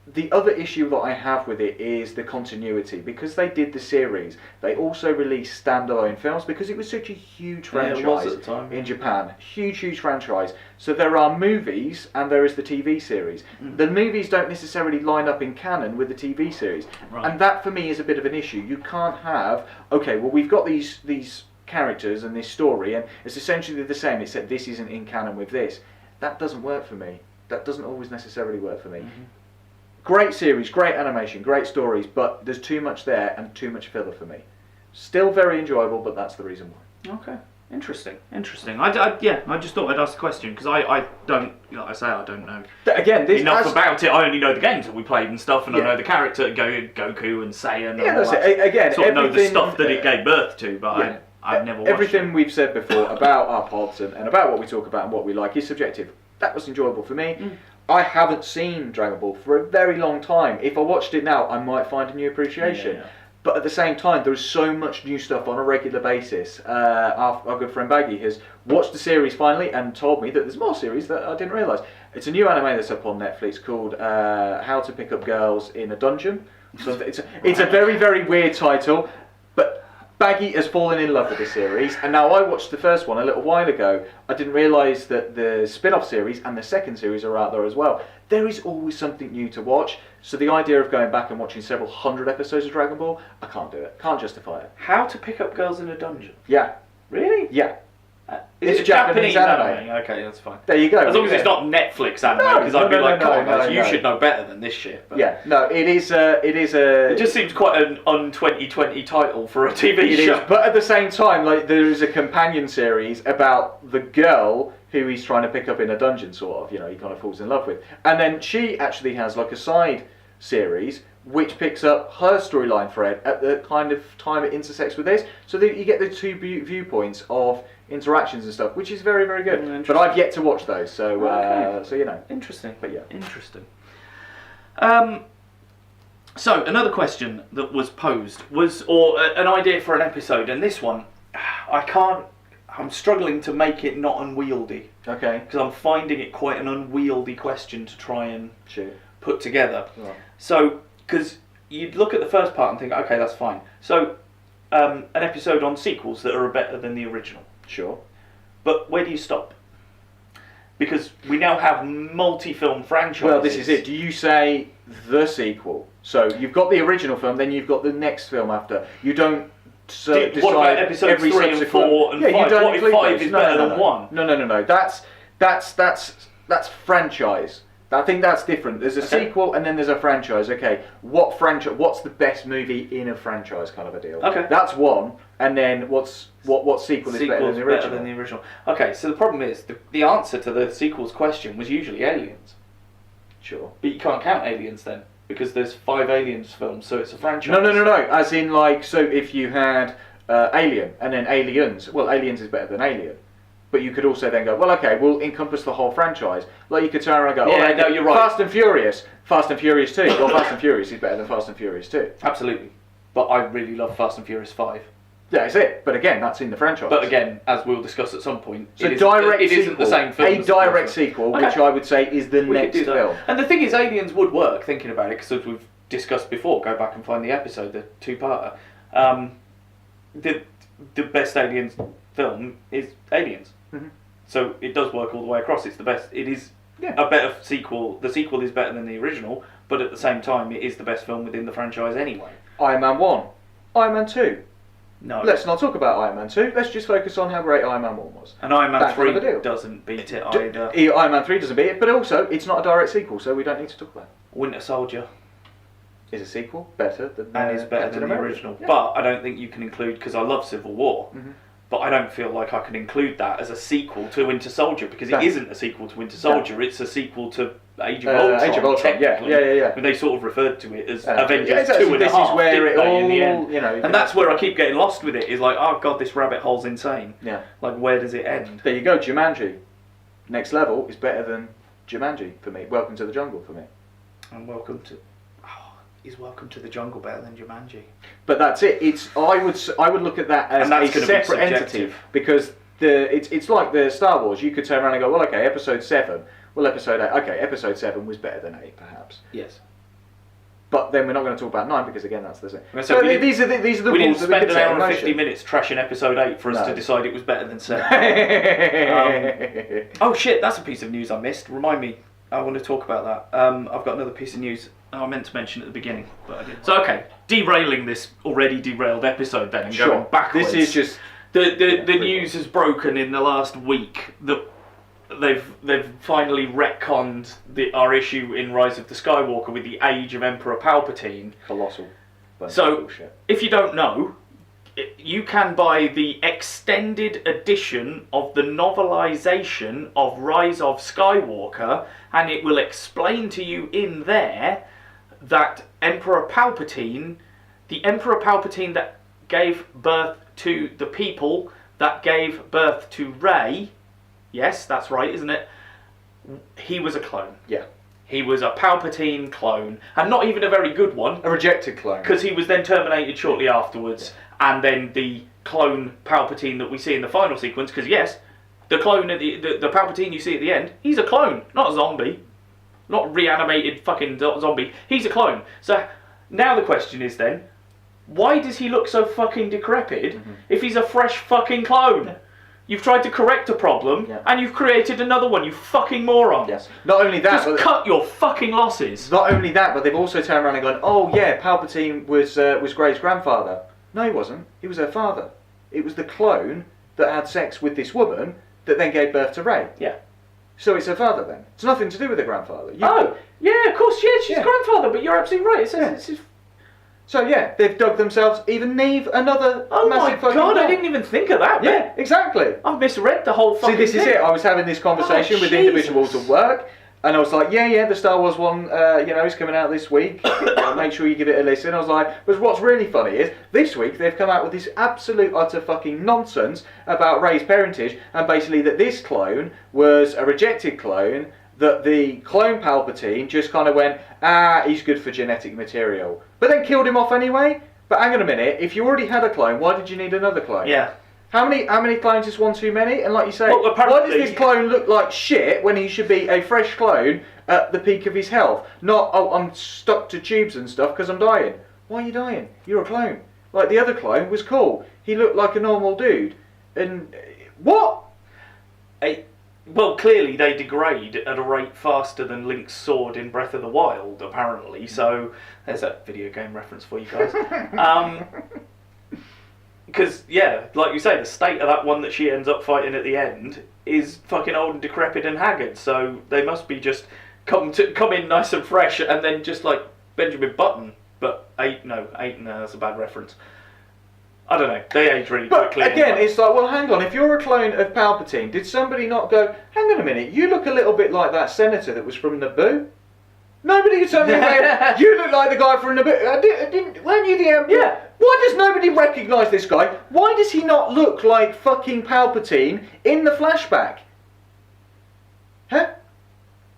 The other issue that I have with it is the continuity. Because they did the series, they also released standalone films because it was such a huge franchise it was at the time, in Japan. Huge franchise. So there are movies and there is the TV series. The movies don't necessarily line up in canon with the TV series. Right. And that for me is a bit of an issue. You can't have, okay, well we've got these characters and this story and it's essentially the same except this isn't in canon with this. That doesn't work for me. That doesn't always necessarily work for me. Great series, great animation, great stories, but there's too much there and too much filler for me. Still very enjoyable, but that's the reason why. Okay, interesting. I just thought I'd ask the question because I don't, like I say, I don't know enough about it. I only know the games that we played and stuff, and I know the character Goku and Saiyan. And that's it. Again, sort of know the stuff that it gave birth to, but I've never watched everything we've said before about our pods and about what we talk about and what we like is subjective. That was enjoyable for me. I haven't seen Dragon Ball for a very long time. If I watched it now, I might find a new appreciation. But at the same time, there's so much new stuff on a regular basis. Our good friend Baggy has watched the series finally and told me that there's more series that I didn't realise. It's a new anime that's up on Netflix called How to Pick Up Girls in a Dungeon. So it's a very, very weird title, but Baggy has fallen in love with the series, and now I watched the first one a little while ago. I didn't realise that the spin-off series and the second series are out there as well. There is always something new to watch, so the idea of going back and watching several hundred episodes of Dragon Ball, I can't do it. Can't justify it. How to Pick Up Girls in a Dungeon? Yeah. Really? Yeah. It's a Japanese anime. Okay, that's fine. There you go. As long as it's not Netflix anime, because I'd be like, come on, guys, you should know better than this shit. But yeah, no, it is a... It just seems quite an un-2020 title for a TV show. Is, but at the same time, like there is a companion series about the girl who he's trying to pick up in a dungeon, sort of, you know, he kind of falls in love with. And then she actually has like a side series which picks up her storyline thread at the kind of time it intersects with this, so that you get the two viewpoints of interactions and stuff, which is very, very good. But I've yet to watch those, so so you know. Interesting. But yeah. Interesting. So another question that was posed was, or an idea for an episode, and this one, I'm struggling to make it not unwieldy. Okay. Because I'm finding it quite an unwieldy question to try and put together. Right. So, because you'd look at the first part and think, okay, that's fine. So, an episode on sequels that are better than the original. Sure. But where do you stop? Because we now have multi-film franchises. Well, this is it. Do you say the sequel? So you've got the original film, then you've got the next film after. You don't decide what about episodes every 3 and 4 and 5? You don't what if 5 is better than 1? No. That's franchise. I think that's different. There's a sequel and then there's a franchise. Okay, what franchise? What's the best movie in a franchise, kind of a deal? Okay, that's one. And then what sequel is better than the original? Okay, so the problem is the answer to the sequels question was usually Aliens. Sure, but you can't count Aliens then because there's 5 Aliens films, so it's a franchise. No. As in, like, so if you had Alien and then Aliens, well, Aliens is better than Alien. But you could also then go, well, okay, we'll encompass the whole franchise. Like, you could turn around and go, no, you're right. Fast and Furious 2. Well, Fast and Furious is better than Fast and Furious 2. Absolutely. But I really love Fast and Furious 5. Yeah, that's it. But again, that's in the franchise. But again, as we'll discuss at some point, so it sequel, isn't the same film. A direct sequel, which I would say is the next film. And the thing is, Aliens would work, thinking about it, because as we've discussed before, go back and find the episode, the two-parter. The best Aliens film is Aliens. Mm-hmm. So it does work all the way across. It's the best. It is a better sequel. The sequel is better than the original, but at the same time, it is the best film within the franchise anyway. Iron Man 1. Iron Man 2. No. Let's not talk about Iron Man 2. Let's just focus on how great Iron Man 1 was. And Iron Man 3 doesn't beat it either. Iron Man 3 doesn't beat it, but also, it's not a direct sequel, so we don't need to talk about it. Winter Soldier is a sequel better than and is better than the original. Yeah. But I don't think you can include, because I love Civil War, but I don't feel like I can include that as a sequel to Winter Soldier, because it isn't a sequel to Winter Soldier, it's a sequel to Age of Ultron. Age of Ultron, yeah. When they sort of referred to it as Avengers 2.5. This is where it all, in the end. You know, and that's where I keep getting lost with it, is like, oh god, this rabbit hole's insane. Yeah. Like, where does it end? There you go, Jumanji. Next Level is better than Jumanji for me. Welcome to the Jungle for me. And is Welcome to the Jungle better than Jumanji? But that's it. I would look at that as a separate entity, because it's like the Star Wars. You could turn around and go, well, okay, Episode 7. Well, Episode 8. Okay, Episode 7 was better than 8, perhaps. Yes. But then we're not going to talk about 9, because again, that's the same. So these are the rules. We didn't spend an hour and 50 minutes trashing Episode 8 for us to decide it was better than 7. Oh shit, that's a piece of news I missed. Remind me. I want to talk about that. I've got another piece of news I meant to mention at the beginning, but I didn't. So okay, derailing this already derailed episode then and going backwards. This is just the news has broken in the last week that they've finally retconned our issue in Rise of the Skywalker with the age of Emperor Palpatine. Colossal. So bullshit. If you don't know, you can buy the extended edition of the novelization of Rise of Skywalker, and it will explain to you in there that Emperor Palpatine, the Emperor Palpatine that gave birth to the people, that gave birth to Rey, yes, that's right, isn't it? He was a clone. Yeah. He was a Palpatine clone, and not even a very good one. A rejected clone. Because he was then terminated shortly afterwards, and then the clone Palpatine that we see in the final sequence, because yes, the clone, the Palpatine you see at the end, he's a clone, not a zombie. Not reanimated fucking zombie, he's a clone. So now the question is then, why does he look so fucking decrepit if he's a fresh fucking clone? Yeah. You've tried to correct a problem, and you've created another one, you fucking moron. Yes. Not only that, just cut your fucking losses. Not only that, but they've also turned around and gone, oh yeah, Palpatine was Grey's grandfather. No, he wasn't. He was her father. It was the clone that had sex with this woman that then gave birth to Rey. Yeah. So it's her father then. It's nothing to do with her grandfather. Oh, yeah, of course, she's grandfather, but you're absolutely right. It's So yeah, they've dug themselves another massive fucking god, I didn't even think of that. Yeah, exactly. I've misread the whole fucking thing. See, this is it. I was having this conversation with individuals at work, and I was like, yeah, the Star Wars one, is coming out this week. Make sure you give it a listen. I was like, but what's really funny is, this week they've come out with this absolute utter fucking nonsense about Rey's parentage, and basically that this clone was a rejected clone, that the clone Palpatine just kind of went, he's good for genetic material. But then killed him off anyway? But hang on a minute, if you already had a clone, why did you need another clone? Yeah. How many clones is one too many? And like you say, why does this clone look like shit when he should be a fresh clone at the peak of his health? Not, I'm stuck to tubes and stuff because I'm dying. Why are you dying? You're a clone. Like, the other clone was cool. He looked like a normal dude. And, what? Well, clearly they degrade at a rate faster than Link's sword in Breath of the Wild, apparently. So, there's a video game reference for you guys. Because, yeah, like you say, the state of that one that she ends up fighting at the end is fucking old and decrepit and haggard. So they must be just come in nice and fresh, and then just like Benjamin Button. But no, that's a bad reference. I don't know. They age really quickly. But again, it's like, well, hang on. If you're a clone of Palpatine, did somebody not go, hang on a minute, you look a little bit like that senator that was from Naboo? Nobody could tell me, you look like the guy from Naboo. Weren't you the Emperor? Yeah. Why does nobody recognise this guy? Why does he not look like fucking Palpatine in the flashback? Huh?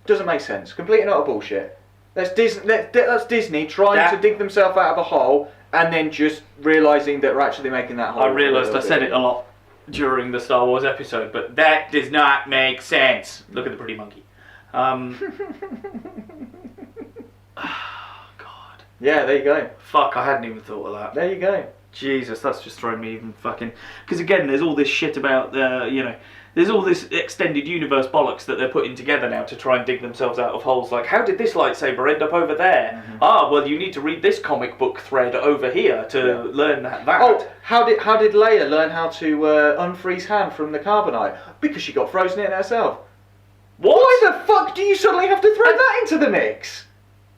Doesn't make sense. Complete and utter bullshit. That's Disney trying to dig themselves out of a hole and then just realising that we're actually making that hole. I realised I said it a lot during the Star Wars episode, but that does not make sense. Look at the pretty monkey. God. Yeah, there you go. Fuck, I hadn't even thought of that. There you go. Jesus, that's just thrown me even fucking... Because again, there's all this shit about, there's all this extended universe bollocks that they're putting together now to try and dig themselves out of holes. Like, how did this lightsaber end up over there? Mm-hmm. Ah, well, you need to read this comic book thread over here to learn that. Oh, how did Leia learn how to unfreeze Han from the carbonite? Because she got frozen in herself. What? Why the fuck do you suddenly have to throw that into the mix?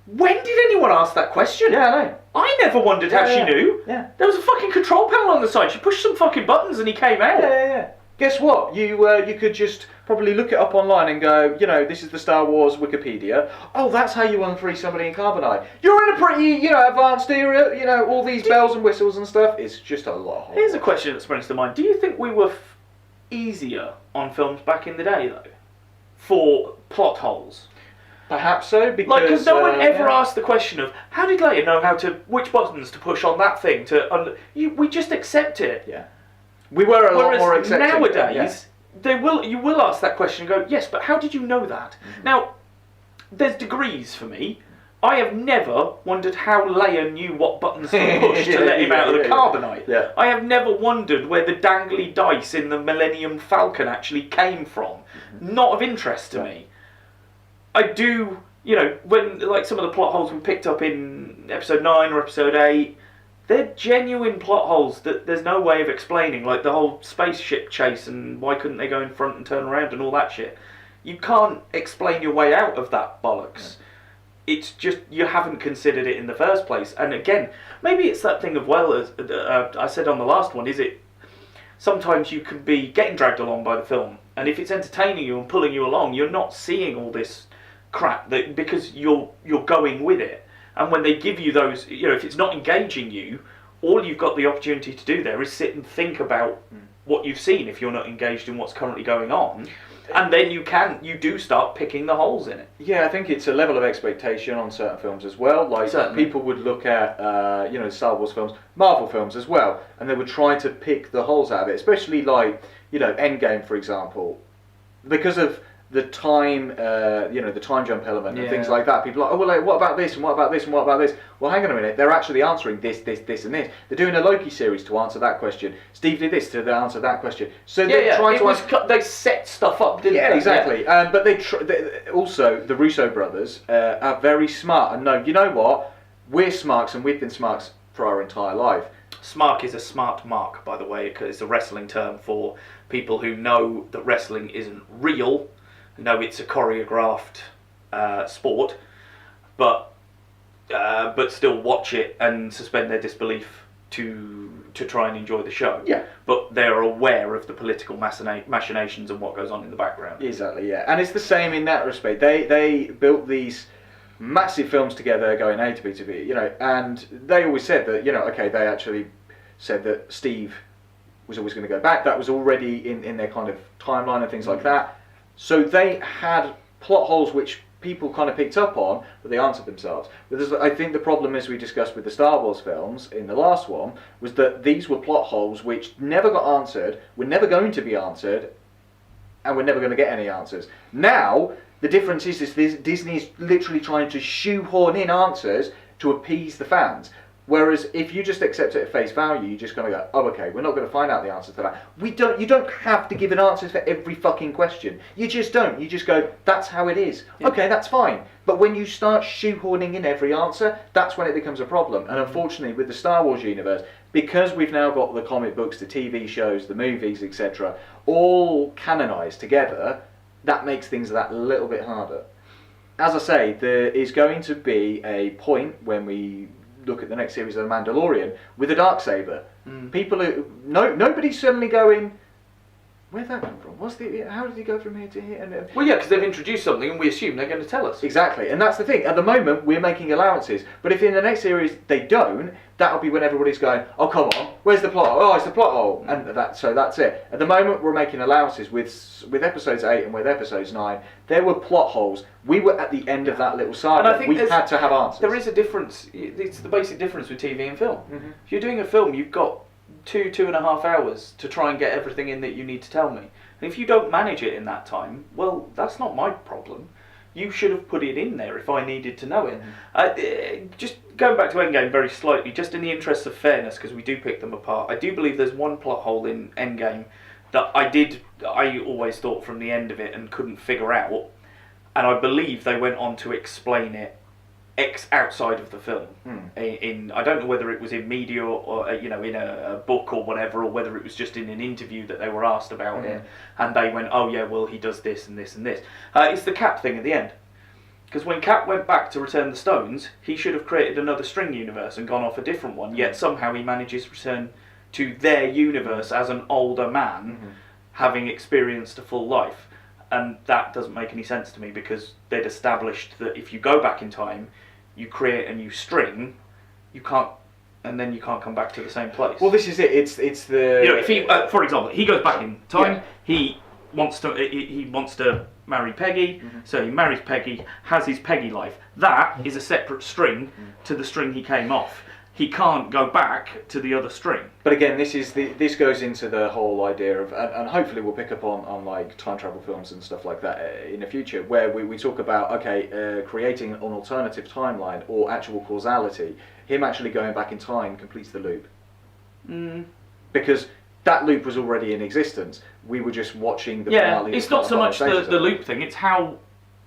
When did anyone ask that question? Yeah, I know. I never wondered how she knew. Yeah. There was a fucking control panel on the side. She pushed some fucking buttons and he came out. Yeah. Guess what? You could just probably look it up online and go, this is the Star Wars Wikipedia. Oh, that's how you unfreeze somebody in carbonite. You're in a pretty, advanced area, all these bells and whistles and stuff. It's just a lot. Here's a question that springs to mind. Do you think we were easier on films back in the day, though? For plot holes? Perhaps so, because no one ever asked the question of how did Leia know which buttons to push on that thing we just accept it. Yeah, we were a lot more accepting. Nowadays, you will ask that question and go, yes, but how did you know that? Mm-hmm. Now, there's degrees for me. I have never wondered how Leia knew what buttons to push to let him out of the carbonite. Yeah. I have never wondered where the dangly dice in the Millennium Falcon actually came from. Mm-hmm. Not of interest to me. I do, when some of the plot holes we picked up in episode 9 or episode 8, they're genuine plot holes that there's no way of explaining, like the whole spaceship chase and why couldn't they go in front and turn around and all that shit. You can't explain your way out of that bollocks. Yeah. It's just, you haven't considered it in the first place. And again, maybe it's that thing of, as I said on the last one, is it sometimes you can be getting dragged along by the film, and if it's entertaining you and pulling you along, you're not seeing all this crap because you're going with it. And when they give you those, if it's not engaging you, all you've got the opportunity to do there is sit and think about what you've seen if you're not engaged in what's currently going on. And then you do start picking the holes in it. Yeah, I think it's a level of expectation on certain films as well. Like, certainly. People would look at, Star Wars films, Marvel films as well, and they would try to pick the holes out of it, especially Endgame, for example, because of the time, the time jump element and things like that. People are like, what about this and what about this and what about this? Well, hang on a minute. They're actually answering this, and this. They're doing a Loki series to answer that question. Steve did this to answer that question. So they're trying to. They set stuff up, didn't they? Yeah, exactly. But they also the Russo brothers are very smart and know. You know what? We're smarks and we've been smarks for our entire life. Smark is a smart mark, by the way, because it's a wrestling term for people who know that wrestling isn't real. No, it's a choreographed sport, but still watch it and suspend their disbelief to try and enjoy the show. Yeah. But they're aware of the political machinations and what goes on in the background. Exactly, yeah. And it's the same in that respect. They built these massive films together going A to B to B, and they always said that, they actually said that Steve was always going to go back. That was already in their kind of timeline and things like that. So they had plot holes which people kind of picked up on, but they answered themselves. But I think the problem, as we discussed with the Star Wars films in the last one, was that these were plot holes which never got answered, were never going to be answered, and we're never going to get any answers. Now, the difference is Disney's literally trying to shoehorn in answers to appease the fans. Whereas if you just accept it at face value, you're just going to go, oh, okay, we're not going to find out the answer to that. You don't have to give an answer for every fucking question. You just don't. You just go, that's how it is. Yeah. Okay, that's fine. But when you start shoehorning in every answer, that's when it becomes a problem. And unfortunately, with the Star Wars universe, because we've now got the comic books, the TV shows, the movies, etc., all canonized together, that makes things that little bit harder. As I say, there is going to be a point when we look at the next series of The Mandalorian with a Darksaber. People nobody's suddenly going, Where'd that come from? How did he go from here to here? And well, yeah, because they've introduced something and we assume they're going to tell us. Exactly, and that's the thing. At the moment, we're making allowances. But if in the next series they don't, that'll be when everybody's going, oh, come on, where's the plot? Oh, it's the plot hole. And so that's it. At the moment, we're making allowances with episodes 8 and with episodes 9. There were plot holes. We were at the end of that little saga. And I think we had to have answers. There is a difference. It's the basic difference with TV and film. Mm-hmm. If you're doing a film, you've got 2.5 hours to try and get everything in that you need to tell me. And if you don't manage it in that time, well, that's not my problem. You should have put it in there if I needed to know it. Mm-hmm. Just going back to Endgame very slightly, just in the interest of fairness, because we do pick them apart, I do believe there's one plot hole in Endgame that I always thought from the end of it and couldn't figure out, and I believe they went on to explain it outside of the film. In I don't know whether it was in media or in a book or whatever, or whether it was just in an interview that they were asked about it, and they went, oh yeah, well he does this and this and this. It's the Cap thing at the end, because when Cap went back to return the stones, he should have created another string universe and gone off a different one, yet somehow he manages to return to their universe as an older man, having experienced a full life. And that doesn't make any sense to me, because they'd established that if you go back in time, you create a new string, you can't come back to the same place. Well, this is it. It's the... if he, for example, he goes back in time, he wants to marry Peggy, so he marries Peggy, has his Peggy life. That is a separate string to the string he came off. He can't go back to the other string. But again, this goes into the whole idea of, and hopefully we'll pick up on like time travel films and stuff like that in the future, where we talk about creating an alternative timeline or actual causality. Him actually going back in time completes the loop, because that loop was already in existence. We were just watching the finale. It's not so much the loop thing; it's how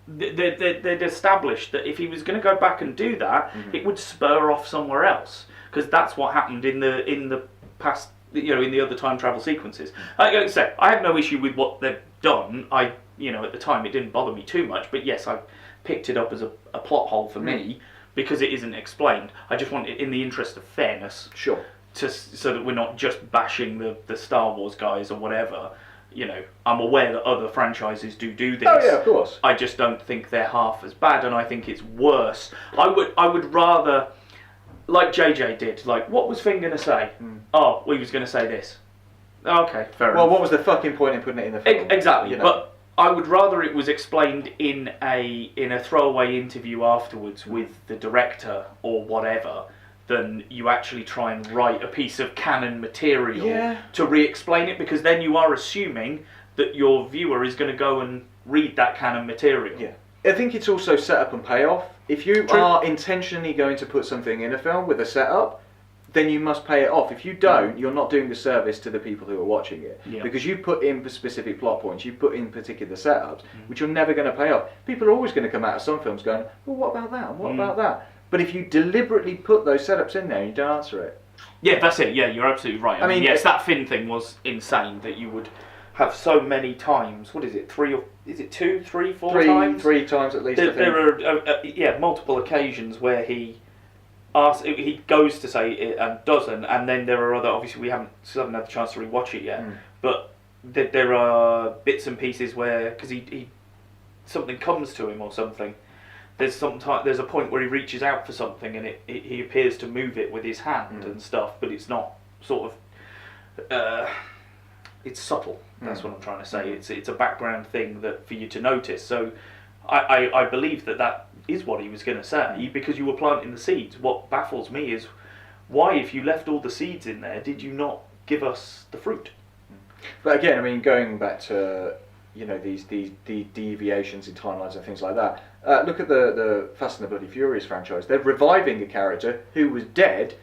they'd established that if he was going to go back and do that, it would spur off somewhere else, because that's what happened in the past, in the other time travel sequences. Like I said, I have no issue with what they've done. At the time it didn't bother me too much, but yes, I picked it up as a plot hole for me because it isn't explained. I just want it, in the interest of fairness, sure, so that we're not just bashing the Star Wars guys or whatever. I'm aware that other franchises do this. Oh yeah, of course. I just don't think they're half as bad, and I think it's worse. I would rather, like JJ did, like, what was Finn going to say? Oh, well, he was going to say this. Okay, fair enough. Well, what was the fucking point in putting it in the film? Exactly, but I would rather it was explained in a throwaway interview afterwards with the director or whatever, than you actually try and write a piece of canon material to re-explain it, because then you are assuming that your viewer is going to go and read that canon material. Yeah. I think it's also setup and payoff. If you are intentionally going to put something in a film with a setup, then you must pay it off. If you don't, you're not doing the service to the people who are watching it. Yeah. Because you put in specific plot points, you put in particular setups, which you're never going to pay off. People are always going to come out of some films going, well, what about that? What about that? But if you deliberately put those setups in there and you don't answer it... Yeah, that's it. Yeah, you're absolutely right. I mean, yes, that Finn thing was insane, that you would have so many times. What is it? 4 times? 3 times at least, there are multiple occasions where he goes to say it and doesn't, and then there are other... Obviously, we haven't had the chance to rewatch it yet, but there are bits and pieces where... Because he something comes to him or something... There's a point where he reaches out for something and he appears to move it with his hand and stuff, but it's not sort of... it's subtle, that's what I'm trying to say. It's a background thing that for you to notice. So I believe that is what he was going to say, because you were planting the seeds. What baffles me is why, if you left all the seeds in there, did you not give us the fruit? But again, I mean, going back to... these deviations in timelines and things like that. Look at the Fast and the Bloody Furious franchise. They're reviving a character who was dead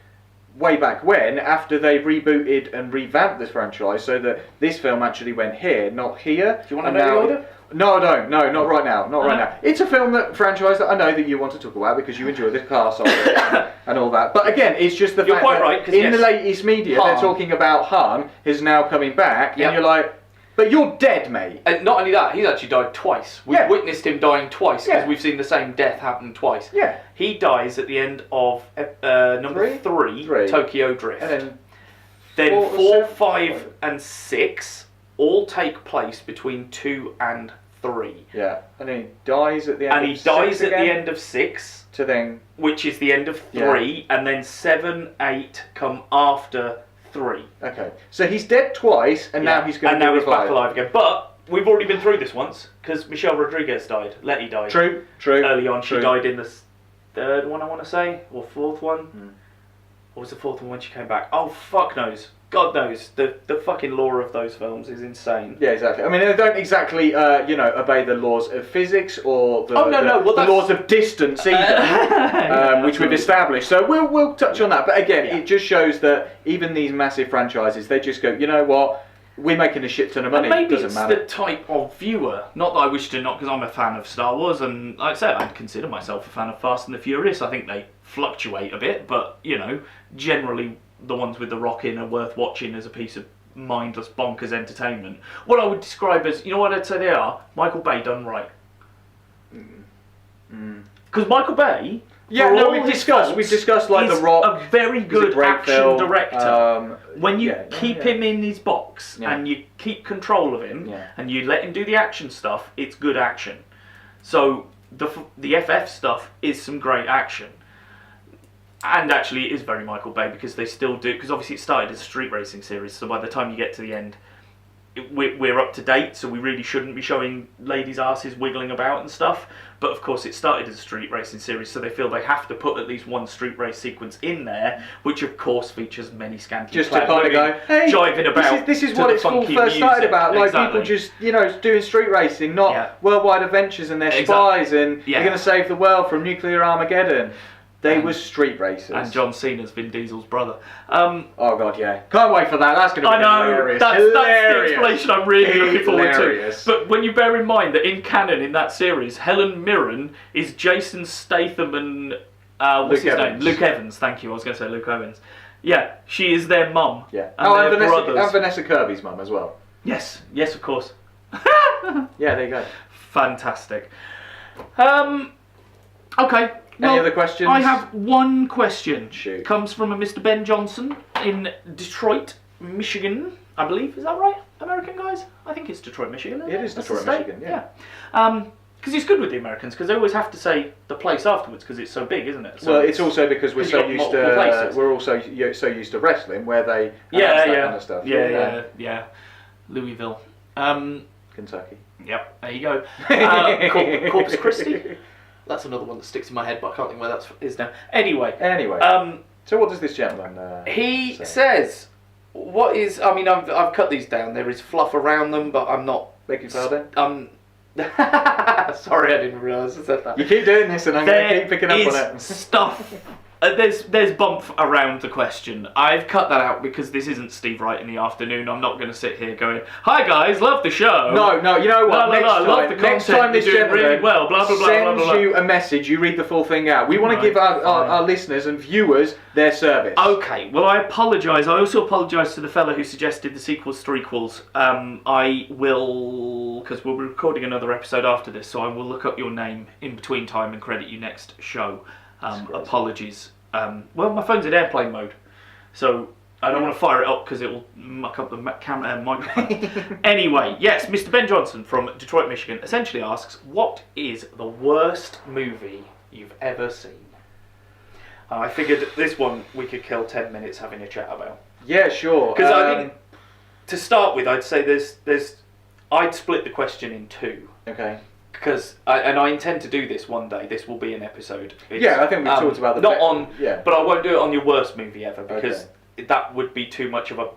way back when, after they rebooted and revamped this franchise, so that this film actually went here, not here. Do you want to know the order? No, I don't. No, not right now. Not right now. It's a franchise that I know that you want to talk about because you enjoy the car song and all that. But again, it's just the fact that in the latest media, they're talking about Han is now coming back, and you're like... But you're dead, mate. And not only that, he's actually died twice. We've witnessed him dying twice because we've seen the same death happen twice. Yeah. He dies at the end of number 3, Tokyo Drift. And then 4, 5, and 6 all take place between 2 and 3. Yeah, and he dies at the end. And he dies at the end of 6. To then, which is the end of 3, and then 7, 8 come after 3. Okay, so he's dead twice, and now he's going to be revived. And now he's back alive again. But we've already been through this once, because Michelle Rodriguez died. Letty died. True. Early on, she died in the 3rd one, I want to say, or 4th one. Or was the 4th one when she came back? Oh, fuck knows. God knows. The fucking lore of those films is insane. Yeah, exactly. I mean, they don't exactly, obey the laws of physics or the laws of distance either, which we've established. So we'll touch on that. But again, it just shows that even these massive franchises, they just go, you know what? We're making a shit ton of money. Maybe Doesn't matter. The type of viewer. Not that I wish to not, because I'm a fan of Star Wars, and like I say, I'd consider myself a fan of Fast and the Furious. I think they fluctuate a bit, but generally the ones with The Rock in are worth watching as a piece of mindless, bonkers entertainment. What I would describe as, you know what I'd say they are? Michael Bay done right. Because Michael Bay. Yeah, no, we've discussed like The Rock. A very good action director. When you keep him in his box and you keep control of him and you let him do the action stuff, it's good action. So the FF stuff is some great action. And actually it is very Michael Bay, because they still do, because obviously it started as a street racing series, so by the time you get to the end, we're up to date, so we really shouldn't be showing ladies' asses wiggling about and stuff. But of course it started as a street racing series, so they feel they have to put at least one street race sequence in there, which of course features many scanty just to kind of go, hey, jiving about. This is what it's all first started about, like people just doing street racing, not worldwide adventures and they're spies and they're going to save the world from nuclear Armageddon. They were street racers. And John Cena's Vin Diesel's brother. Oh god, yeah. Can't wait for that. That's going to be hilarious. That's the explanation I'm really looking forward to. But when you bear in mind that in canon, in that series, Helen Mirren is Jason Statham and... what's his name? Luke Evans. Thank you. I was going to say Luke Evans. Yeah, she is their mum. Yeah. And their brothers. And Vanessa Kirby's mum as well. Yes, of course. Yeah, there you go. Fantastic. Okay. Any other questions? I have one question. Shoot. Comes from a Mr. Ben Johnson in Detroit, Michigan, I believe. Is that right, American guys? I think it's Detroit, Michigan. It is Detroit, Michigan, yeah. Because it's good with the Americans, because they always have to say the place afterwards, because it's so big, isn't it? So well, it's also because we're so used to so used to wrestling, where they that kind of stuff. Yeah. Louisville, Kentucky. Yep, there you go. Corpus Christi. That's another one that sticks in my head, but I can't think where that is now. Anyway. So what does this gentleman he say? Says, what is... I mean, I've cut these down. There is fluff around them, but I'm not... Beg your pardon? Sorry, I didn't realise I said that. You keep doing this and I'm going to keep picking up on it. Stuff... There's bump around the question. I've cut that out because this isn't Steve Wright in the afternoon. I'm not going to sit here going, "Hi guys, love the show." No, you know what? Next time this gentleman really well. Blah blah blah. Sends blah, blah. you a message. You read the full thing out. We want to give our listeners and viewers their service. Okay. Well, I apologise. I also apologise to the fella who suggested the sequels, threequels. I will, because we'll be recording another episode after this, so I will look up your name in between time and credit you next show. Apologies. Well, my phone's in airplane mode, so I don't want to fire it up because it will muck up the microphone. Anyway, yes, Mr. Ben Johnson from Detroit, Michigan, essentially asks, what is the worst movie you've ever seen? I figured this one we could kill 10 minutes having a chat about. Yeah, sure. Because I think, to start with, I'd say I'd split the question in two. Okay. Because I intend to do this one day. This will be an episode. I think we've talked about the but I won't do it on your worst movie ever, because that would be too much of a.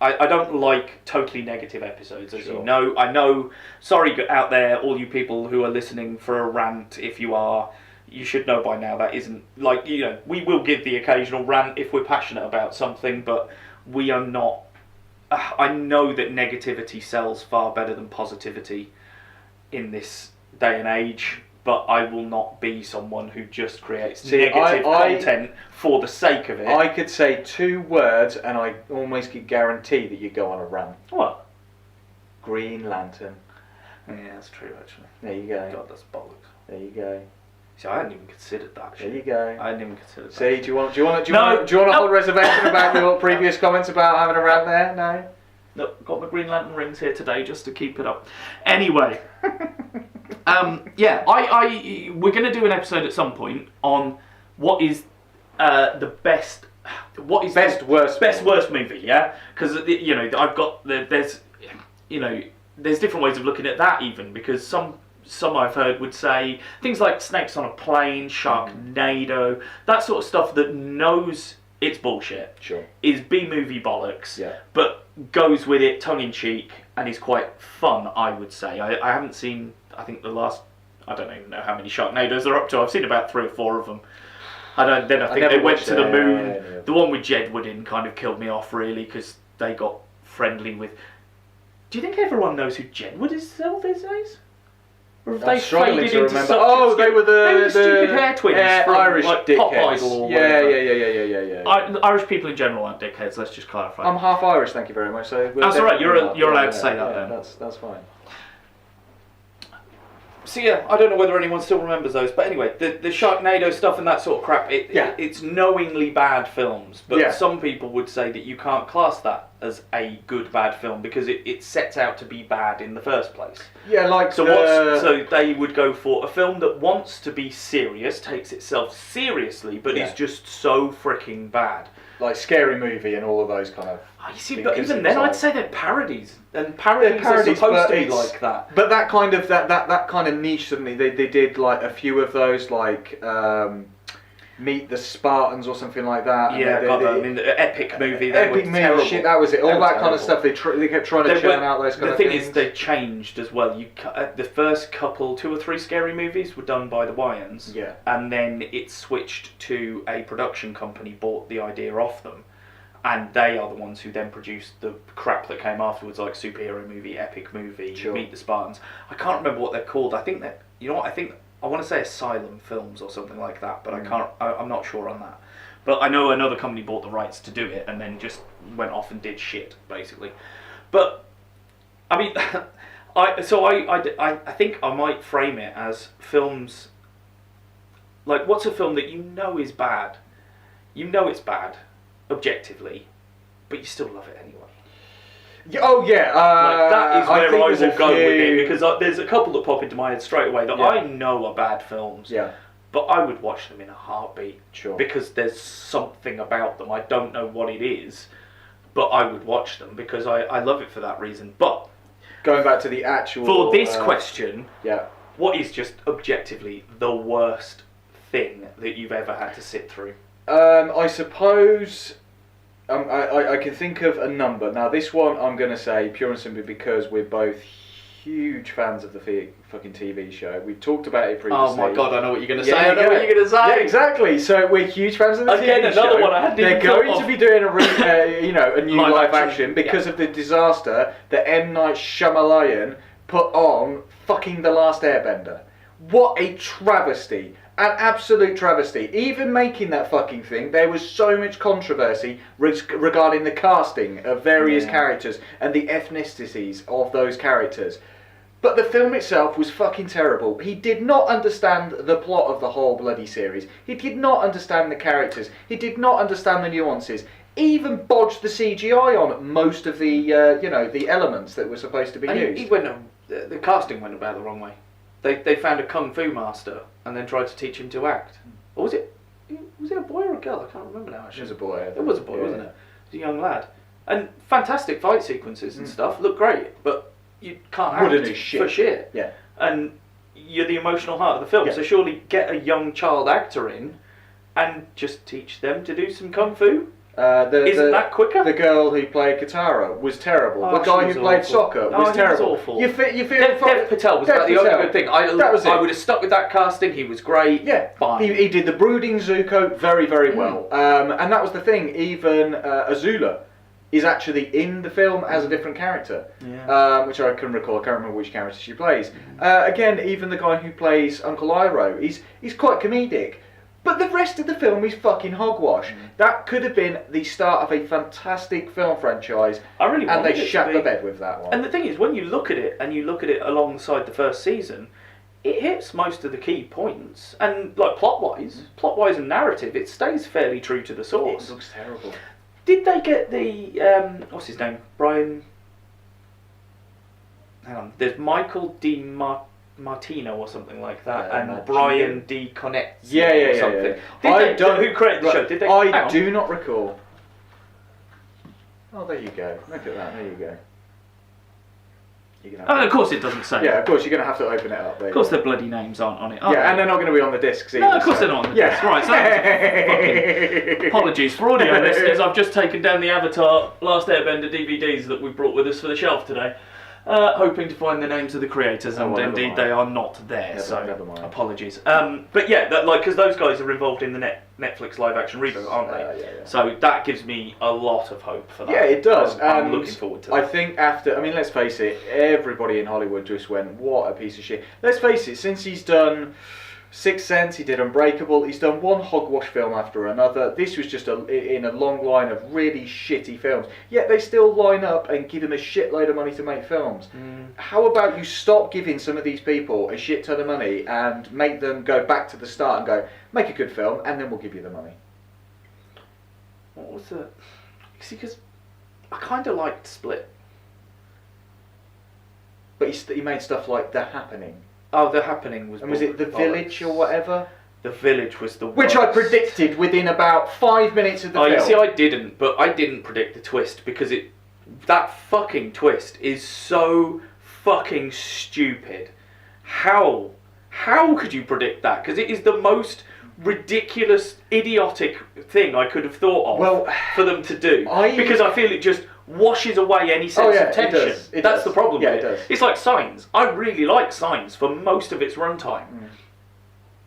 I don't like totally negative episodes, as you know. I know. Sorry out there, all you people who are listening for a rant. If you are, you should know by now that isn't we will give the occasional rant if we're passionate about something, but we are not. I know that negativity sells far better than positivity in this day and age, but I will not be someone who just creates negative content for the sake of it. I could say 2 words and I almost could guarantee that you go on a rant. What? Green Lantern. Yeah, that's true actually. There you go. God, that's bollocks. There you go. See, I hadn't even considered that. Actually. There you go. I hadn't even considered that. See, do you want a whole reservation about your previous comments about having a rant there? No. Look, got my Green Lantern rings here today just to keep it up. Anyway, yeah, we're going to do an episode at some point on what is the best. What is worst movie? Yeah, because I've got there's different ways of looking at that even, because some I've heard would say things like Snakes on a Plane, Sharknado, that sort of stuff that knows it's bullshit, is B-movie bollocks, but goes with it tongue in cheek and is quite fun. I would say I haven't seen. I think the last. I don't even know how many Sharknadoes they're up to. I've seen about 3 or 4 of them. I think they went to the moon. Yeah. The one with Jedward in kind of killed me off really, because they got friendly with. Do you think everyone knows who Jedward is still these days? Or have they faded into such they were the stupid hair twins from Irish like dickheads. Pop Idol or whatever. Yeah. Irish people in general aren't dickheads. Let's just clarify. I'm half Irish, thank you very much. So that's all right. You're allowed to say that then. That's fine. So yeah, I don't know whether anyone still remembers those, but anyway, the Sharknado stuff and that sort of crap, it's knowingly bad films, but some people would say that you can't class that as a good bad film because it sets out to be bad in the first place. Yeah, like so they would go for a film that wants to be serious, takes itself seriously, but is just so freaking bad. Like Scary Movie and all of those kind of. You see, but even then, I'd say they're parodies, and parodies are supposed to be like that. But that kind of that kind of niche, suddenly they did like a few of those, like Meet the Spartans or something like that. Yeah, the epic movie. Epic movie, terrible. Shit, that was it. All that kind of stuff. They kept trying to churn out those kind of things. The thing is, they changed as well. The first couple, 2 or 3 Scary Movies were done by the Wyans, and then it switched to a production company, bought the idea off them. And they are the ones who then produced the crap that came afterwards, like superhero movie, epic movie, Meet the Spartans. I can't remember what they're called. I think that I want to say Asylum Films or something like that, but I'm not sure on that. But I know another company bought the rights to do it and then just went off and did shit, basically. But I mean, I think I might frame it as films. Like, what's a film that you know is bad? You know it's bad. Objectively, but you still love it anyway. Like that is where I will go with it, because there's a couple that pop into my head straight away that I know are bad films. Yeah. But I would watch them in a heartbeat. Sure. Because there's something about them. I don't know what it is, but I would watch them because I love it for that reason. But going back to the actual for this question, what is just objectively the worst thing that you've ever had to sit through? I suppose I can think of a number. Now, this one I'm going to say pure and simply because we're both huge fans of the fucking TV show. We've talked about it previously. Oh my god, I know what you're going to say. I know what you're going to say. Yeah, exactly. So we're huge fans of the TV show. Another one I hadn't even thought of. They're going to be doing a new live action because of the disaster that M. Night Shyamalan put on fucking The Last Airbender. What a travesty. An absolute travesty. Even making that fucking thing, there was so much controversy regarding the casting of various characters and the ethnicities of those characters. But the film itself was fucking terrible. He did not understand the plot of the whole bloody series. He did not understand the characters. He did not understand the nuances. Even bodged the CGI on most of the the elements that were supposed to be used. The casting went about the wrong way. They found a kung fu master and then tried to teach him to act. Or was it a boy or a girl? I can't remember now. Actually, it was a boy. It was a boy, wasn't it? It was a young lad. And fantastic fight sequences and stuff. Look great, but you can't act for shit. Yeah. And you're the emotional heart of the film, so surely get a young child actor in and just teach them to do some kung fu. Isn't that quicker? The girl who played Katara was terrible. The guy who played soccer was terrible. Was awful. You feel Dev Patel was about the only good thing. I would have stuck with that casting. He was great. Yeah, fine. He did the brooding Zuko very, very well. And that was the thing. Even Azula is actually in the film as a different character, which I can recall. I can't remember which character she plays. Again, even the guy who plays Uncle Iroh, he's quite comedic. But the rest of the film is fucking hogwash. That could have been the start of a fantastic film franchise. And they shat the bed with that one. And the thing is, when you look at it, and you look at it alongside the first season, it hits most of the key points. And like plot-wise and narrative, it stays fairly true to the source. It looks terrible. Did they get the, what's his name? Brian hang on. There's Michael D. Martino or something like that, and Martino. Brian D. Connett. Yeah. Who created the show? Did they? I do not recall. Oh, there you go. Look at that. There you go. Of course it doesn't say. Yeah, of course you're going to have to open it up. Of course their bloody names aren't on it. Yeah, and they're not going to be on the discs either. No, of course they're not on the discs. Right, so fucking apologies for audio listeners. I've just taken down the Avatar Last Airbender DVDs that we brought with us for the shelf today, hoping to find the names of the creators, and indeed they are not there. Never mind. Apologies. But yeah, because those guys are involved in the Netflix live action reboot, aren't they? Yeah. So that gives me a lot of hope for that. Yeah, it does. I'm looking forward to that. I think let's face it, everybody in Hollywood just went, what a piece of shit. Let's face it, since he's done Sixth Sense, he did Unbreakable, he's done one hogwash film after another. This was just in a long line of really shitty films. Yet they still line up and give him a shitload of money to make films. How about you stop giving some of these people a shit ton of money and make them go back to the start and go, make a good film, and then we'll give you the money. What was it? See, because I kind of liked Split. But he made stuff like The Happening. Oh, The Happening was... And was it The Village or whatever? The Village was the Which I predicted within about 5 minutes of the film. You see, I didn't, but I didn't predict the twist because that fucking twist is so fucking stupid. How could you predict that? Because it is the most ridiculous, idiotic thing I could have thought of for them to do. Because I feel it just washes away any sense of tension. That's the problem with it. Does. It's like Signs. I really like Signs for most of its runtime.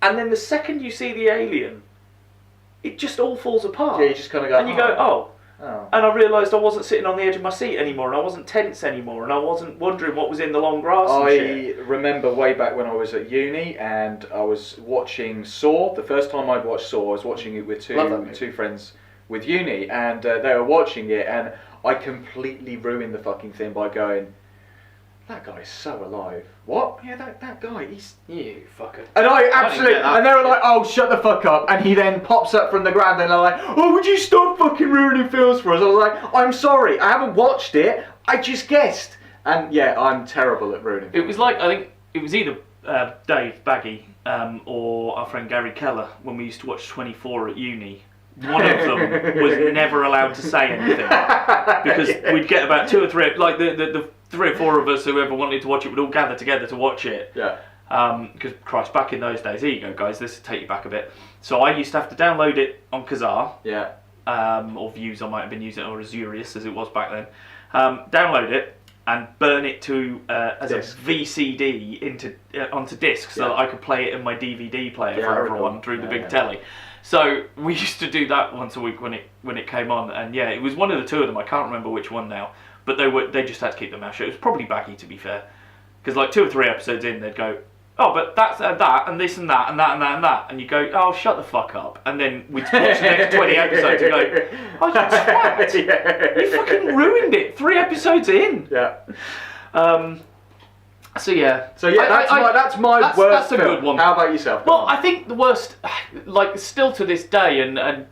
And then the second you see the alien, it just all falls apart. Yeah, you just kind of go... And you go, oh. And I realised I wasn't sitting on the edge of my seat anymore, and I wasn't tense anymore, and I wasn't wondering what was in the long grass and shit. I remember way back when I was at uni, and I was watching Saw. The first time I'd watched Saw, I was watching it with two friends with uni, and they were watching it, and I completely ruined the fucking thing by going, that guy's so alive. What? Yeah, that guy, he's... You fucker. And and they were like, oh, shut the fuck up. And he then pops up from the ground and they're like, oh, would you stop fucking ruining films for us? I was like, I'm sorry, I haven't watched it, I just guessed. And yeah, I'm terrible at ruining films. It was like, I think, it was either Dave Baggy or our friend Gary Keller when we used to watch 24 at uni. One of them was never allowed to say anything because we'd get about two or three, like the 3 or 4 of us, whoever wanted to watch it, would all gather together to watch it. Yeah. Because Christ, back in those days, here you go, guys. This will take you back a bit. So I used to have to download it on Kazaa. Yeah. Or Views, I might have been using, or Azurius as it was back then. Download it and burn it to as disc. a VCD onto disc, so that I could play it in my DVD player for everyone through the big telly. So we used to do that once a week when it came on, and yeah, it was one of the two of them. I can't remember which one now, but they just had to keep their mouth shut. It was probably Baggy, to be fair, because like 2 or 3 episodes in, they'd go, oh, but that's that, and this and that, and that, and that, and that, and you go, oh, shut the fuck up, and then we'd watch the next 20 episodes and go, oh, you twat, you fucking ruined it 3 episodes in. Yeah. So yeah, that's my worst. That's a film. good one. How about yourself? Well, I think the worst, like still to this day, and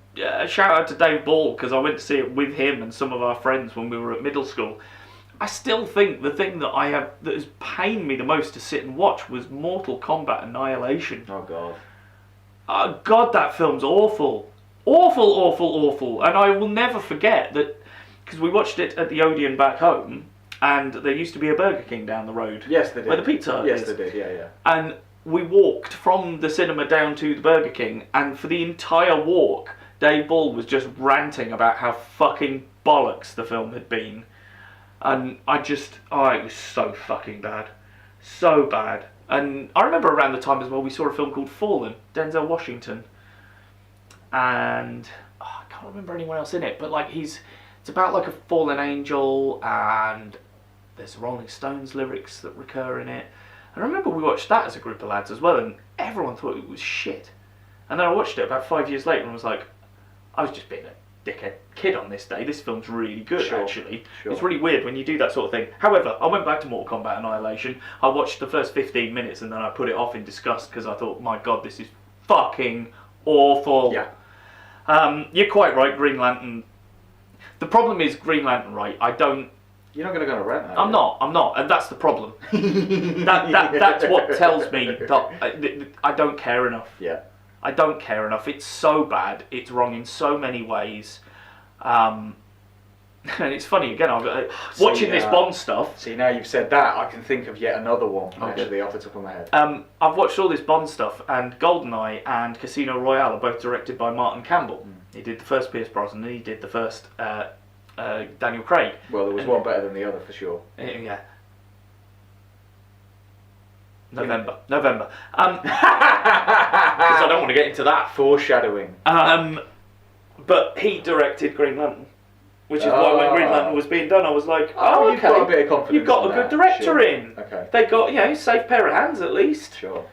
shout out to Dave Ball because I went to see it with him and some of our friends when we were at middle school. I still think the thing that has pained me the most to sit and watch was Mortal Kombat Annihilation. Oh God. Oh God, that film's awful, awful, and I will never forget that because we watched it at the Odeon back home. And there used to be a Burger King down the road. Yes, they did. Where the pizza is. Yes, they did, yeah. And we walked from the cinema down to the Burger King, and for the entire walk, Dave Ball was just ranting about how fucking bollocks the film had been. And it was so fucking bad. So bad. And I remember around the time as well, we saw a film called Fallen, Denzel Washington. And I can't remember anyone else in it, but like it's about like a fallen angel, and there's Rolling Stones lyrics that recur in it. And I remember we watched that as a group of lads as well, and everyone thought it was shit. And then I watched it about 5 years later and was like, I was just being a dickhead kid on this day. This film's really good, actually. Sure. It's really weird when you do that sort of thing. However, I went back to Mortal Kombat Annihilation. I watched the first 15 minutes and then I put it off in disgust because I thought, my God, this is fucking awful. Yeah. You're quite right, Green Lantern. The problem is Green Lantern, right? You're not going to go and rent that. I'm not, and that's the problem. That's what tells me that I don't care enough. Yeah. I don't care enough. It's so bad. It's wrong in so many ways. And it's funny, again, watching this Bond stuff. See, now you've said that, I can think of yet another one, actually, off the top of my head. I've watched all this Bond stuff, and GoldenEye and Casino Royale are both directed by Martin Campbell. He did the first Pierce Brosnan, and he did the first Daniel Craig. Well, there was one better than the other, for sure. Yeah. November. Because I don't want to get into that. Foreshadowing. But he directed Green Lantern, which is why when Green Lantern was being done, I was like, okay, you've got a bit of confidence. You've got a good director in. Okay. They got, a safe pair of hands at least. Sure.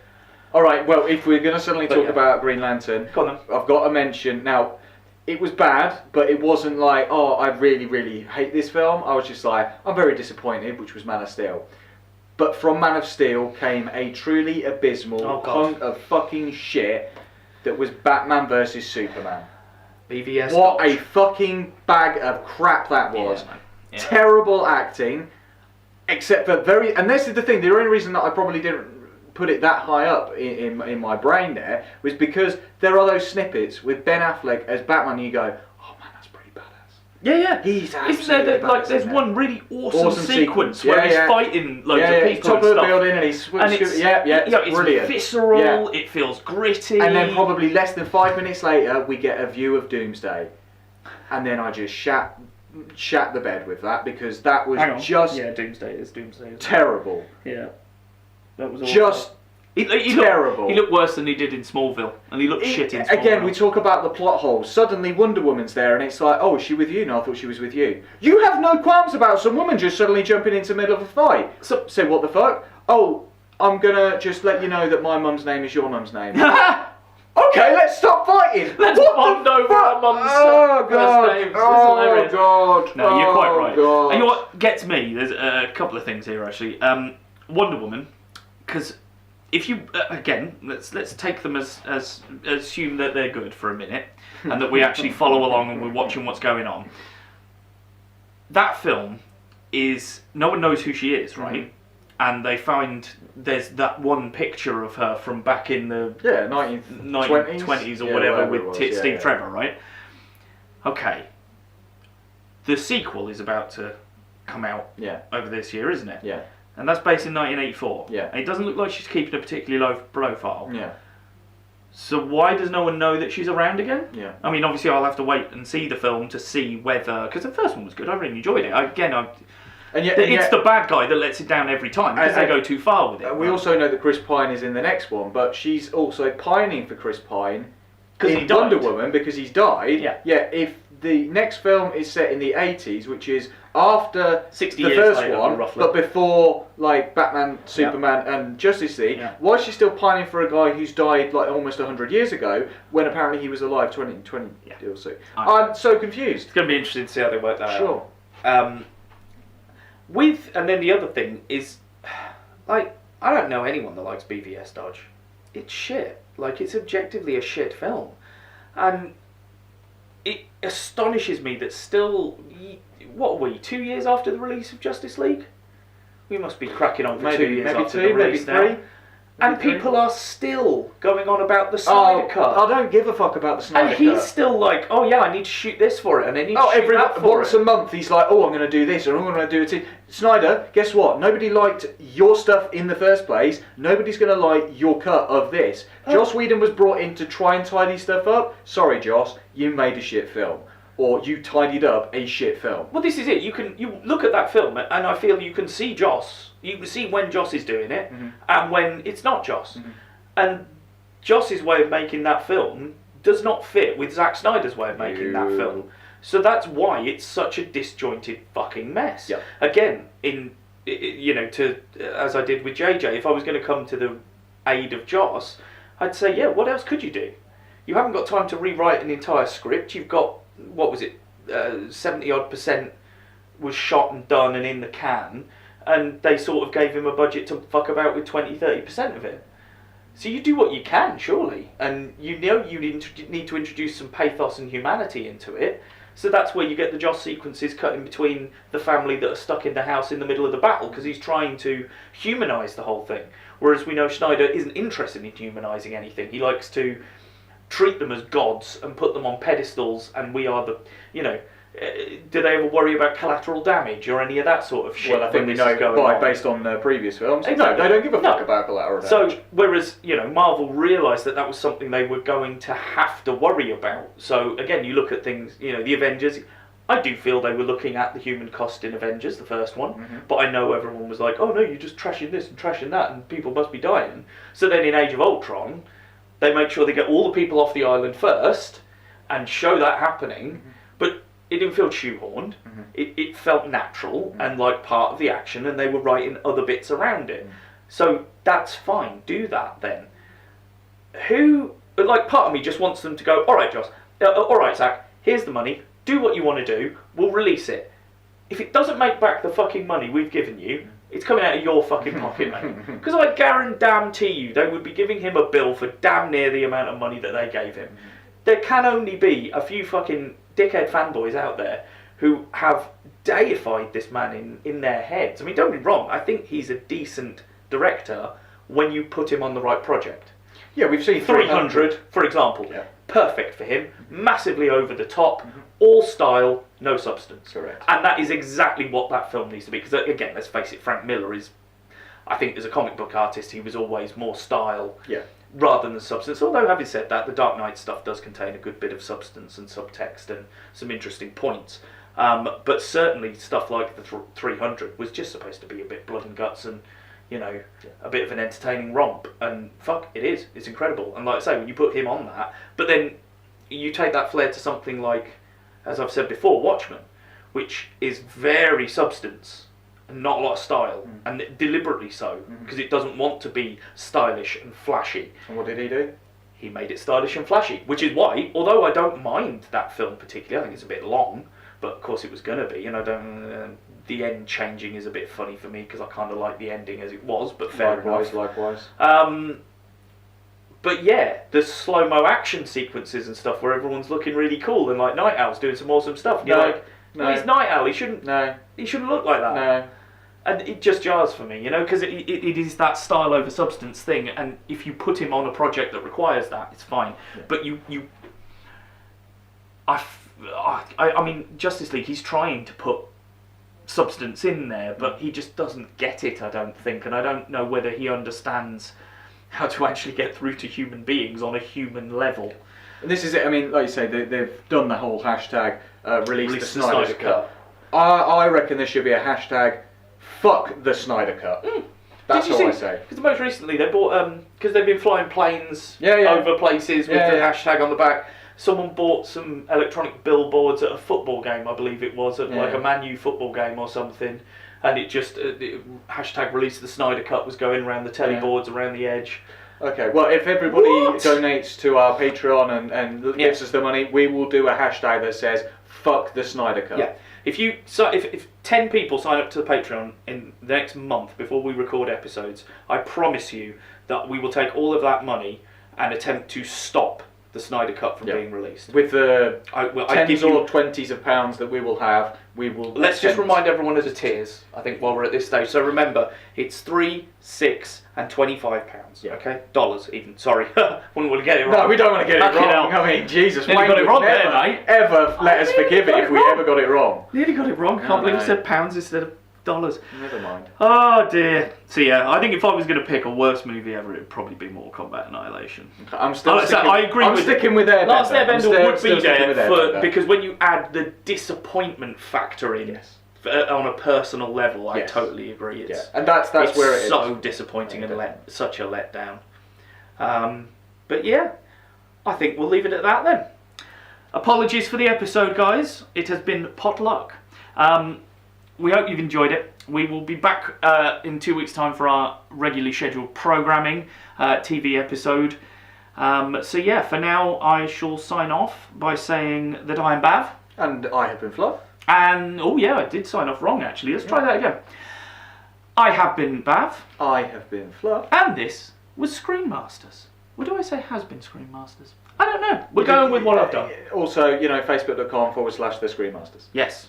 All right. Well, if we're going to suddenly talk about Green Lantern, go on then. I've got to mention now. It was bad, but it wasn't like, oh, I really, really hate this film. I was just like, I'm very disappointed, which was Man of Steel. But from Man of Steel came a truly abysmal hunk of fucking shit that was Batman versus Superman. BVS. What a fucking bag of crap that was. Yeah, man. Yeah. Terrible acting, except for and this is the thing, the only reason that I probably didn't put it that high up in my brain there was because there are those snippets with Ben Affleck as Batman, and you go, oh man, that's pretty badass. Yeah. He's absolutely badass. There's one really awesome sequence where he's fighting loads of people top and of stuff. the building and he's it's brilliant. It's visceral, it feels gritty. And then probably less than 5 minutes later, we get a view of Doomsday. And then I just shat the bed with that because that was just Doomsday is terrible. Yeah. That was just terrible. He looked worse than he did in Smallville, and he looked shit in Smallville. Again, we talk about the plot holes. Suddenly Wonder Woman's there, and it's like, oh, is she with you? No, I thought she was with you. You have no qualms about some woman just suddenly jumping into the middle of a fight. So what the fuck? Oh, I'm gonna just let you know that my mum's name is your mum's name. Okay, let's stop fighting. Let's bond over our mum's first names. Oh god. No, you're quite right. God. And you know what gets me? There's a couple of things here actually. Wonder Woman, because if you again, let's take them as assume that they're good for a minute, and that we actually follow along and we're watching what's going on. That film is no one knows who she is, right? Mm-hmm. And they find there's that one picture of her from back in the 1920s or whatever with Steve Trevor, right? Okay. The sequel is about to come out over this year, isn't it? Yeah. And that's based in 1984. Yeah. And it doesn't look like she's keeping a particularly low profile. Yeah. So why does no one know that she's around again? Yeah. I mean, obviously I'll have to wait and see the film to see whether... Because the first one was good, I really enjoyed it. It's the bad guy that lets it down every time because they go too far with it. We also know that Chris Pine is in the next one, but she's also pining for Chris Pine in Wonder Woman because he's died. Yeah. Yeah, if the next film is set in the 80s, which is after 60 the years first later, one, roughly. but before like Batman, Superman, and Justice League, why is she still pining for a guy who's died like almost 100 years ago when apparently he was alive 20 or so? I'm so confused. It's going to be interesting to see how they work that out. Sure. And then the other thing is, like, I don't know anyone that likes BVS Dodge. It's shit. Like, it's objectively a shit film. And it astonishes me that still, what are we, 2 years after the release of Justice League? We must be cracking on for 2 years after the release now. And people are still going on about the Snyder Cut. I don't give a fuck about the Snyder Cut. And he's still like, oh yeah, I need to shoot this for it, and I need to shoot that for once a month he's like, oh, I'm going to do this, and I'm going to do it. Snyder, guess what? Nobody liked your stuff in the first place. Nobody's going to like your cut of this. Joss Whedon was brought in to try and tidy stuff up. Sorry, Joss, you made a shit film. Or you tidied up a shit film. Well, this is it. You look at that film, and I feel you can see Joss. You can see when Joss is doing it, and when it's not Joss. Mm-hmm. And Joss's way of making that film does not fit with Zack Snyder's way of making that film. So that's why it's such a disjointed fucking mess. Yep. Again, as I did with JJ, if I was going to come to the aid of Joss, I'd say, yeah, what else could you do? You haven't got time to rewrite an entire script. You've got, 70% was shot and done and in the can, and they sort of gave him a budget to fuck about with 20-30% of it. So you do what you can, surely, and you know you need to introduce some pathos and humanity into it, So that's where you get the Joss sequences cut in between the family that are stuck in the house in the middle of the battle, because he's trying to humanise the whole thing. Whereas we know Schneider isn't interested in humanising anything. He likes to treat them as gods and put them on pedestals, and we are the, do they ever worry about collateral damage or any of that sort of shit? Well, I think we know based on previous films. Exactly. No, they don't give a fuck about collateral damage. So, whereas, Marvel realised that was something they were going to have to worry about. So, again, you look at things, the Avengers, I do feel they were looking at the human cost in Avengers, the first one, but I know everyone was like, oh no, you're just trashing this and trashing that, and people must be dying. So then in Age of Ultron, they make sure they get all the people off the island first, and show that happening, but it didn't feel shoehorned. It felt natural and like part of the action, and they were writing other bits around it. So that's fine. Do that then. Part of me just wants them to go, all right, Joss, all right, Zach, here's the money. Do what you want to do. We'll release it. If it doesn't make back the fucking money we've given you, it's coming out of your fucking pocket, mate. Because I guarantee you, they would be giving him a bill for damn near the amount of money that they gave him. There can only be a few fucking dickhead fanboys out there who have deified this man in their heads. I mean, don't be wrong, I think he's a decent director when you put him on the right project. Yeah, we've seen 300, for example. Yeah. Perfect for him. Massively over the top. All style, no substance. Correct. And that is exactly what that film needs to be. Because, again, let's face it, Frank Miller is, I think as a comic book artist, he was always more style rather than substance. Although, having said that, the Dark Knight stuff does contain a good bit of substance and subtext and some interesting points. But certainly stuff like the 300 was just supposed to be a bit blood and guts and, a bit of an entertaining romp. And fuck, it is. It's incredible. And like I say, when you put him on that, but then you take that flair to something like, as I've said before, Watchmen, which is very substance and not a lot of style, and deliberately so, because it doesn't want to be stylish and flashy. And what did he do? He made it stylish and flashy, which is why, although I don't mind that film particularly, I think it's a bit long, but of course it was going to be, and I don't. The end changing is a bit funny for me because I kind of like the ending as it was, but fair enough. Likewise. But yeah, the slow-mo action sequences and stuff where everyone's looking really cool and like Night Owl's doing some awesome stuff. And you're like, well, he's Night Owl. He shouldn't look like that. No. And it just jars for me, because it is that style over substance thing. And if you put him on a project that requires that, it's fine. Yeah. But I mean, Justice League, he's trying to put substance in there, but he just doesn't get it, I don't think. And I don't know whether he understands how to actually get through to human beings on a human level. And this is it. I mean, like you say, they've done the whole hashtag release the Snyder Cut. I reckon there should be a hashtag fuck the Snyder Cut. That's all I say. Because most recently they bought, because they've been flying planes over places with the hashtag on the back. Someone bought some electronic billboards at a football game, I believe it was, at like a Man U football game or something. And it just, hashtag release the Snyder Cut was going around the telly boards around the edge. Okay, well, if everybody donates to our Patreon and gives us the money, we will do a hashtag that says fuck the Snyder Cut. Yeah. If 10 people sign up to the Patreon in the next month before we record episodes, I promise you that we will take all of that money and attempt to stop the Snyder Cut from being released. With the tens or 20s of pounds that we will have, we will... Let's just remind everyone of the tiers, I think, while we're at this stage. So remember, it's £3, £6 and £25. Okay? Dollars, even. Sorry. Wouldn't want to get it wrong. No, we don't want to get it wrong. I mean, Jesus. Nearly got it wrong there, mate. Ever let us forgive it if we ever got it wrong. Nearly got it wrong. Can't believe you said pounds instead of dollars. Never mind. Oh dear. So yeah, I think if I was going to pick a worst movie ever, it would probably be Mortal Kombat Annihilation. I'm sticking with Airbender. Last Airbender would be there because when you add the disappointment factor in on a personal level, I totally agree. And that's where it is. So disappointing and such a letdown. But yeah, I think we'll leave it at that then. Apologies for the episode, guys. It has been potluck. We hope you've enjoyed it. We will be back in 2 weeks' time for our regularly scheduled programming TV episode. So yeah, for now I shall sign off by saying that I am Bav. And I have been Fluff. And, oh yeah, I did sign off wrong actually. Let's try that again. I have been Bav. I have been Fluff. And this was Screen Masters. Or do I say has been Screen Masters? I don't know. We're going with what I've done. Also, Facebook.com/the Screen Masters. Yes.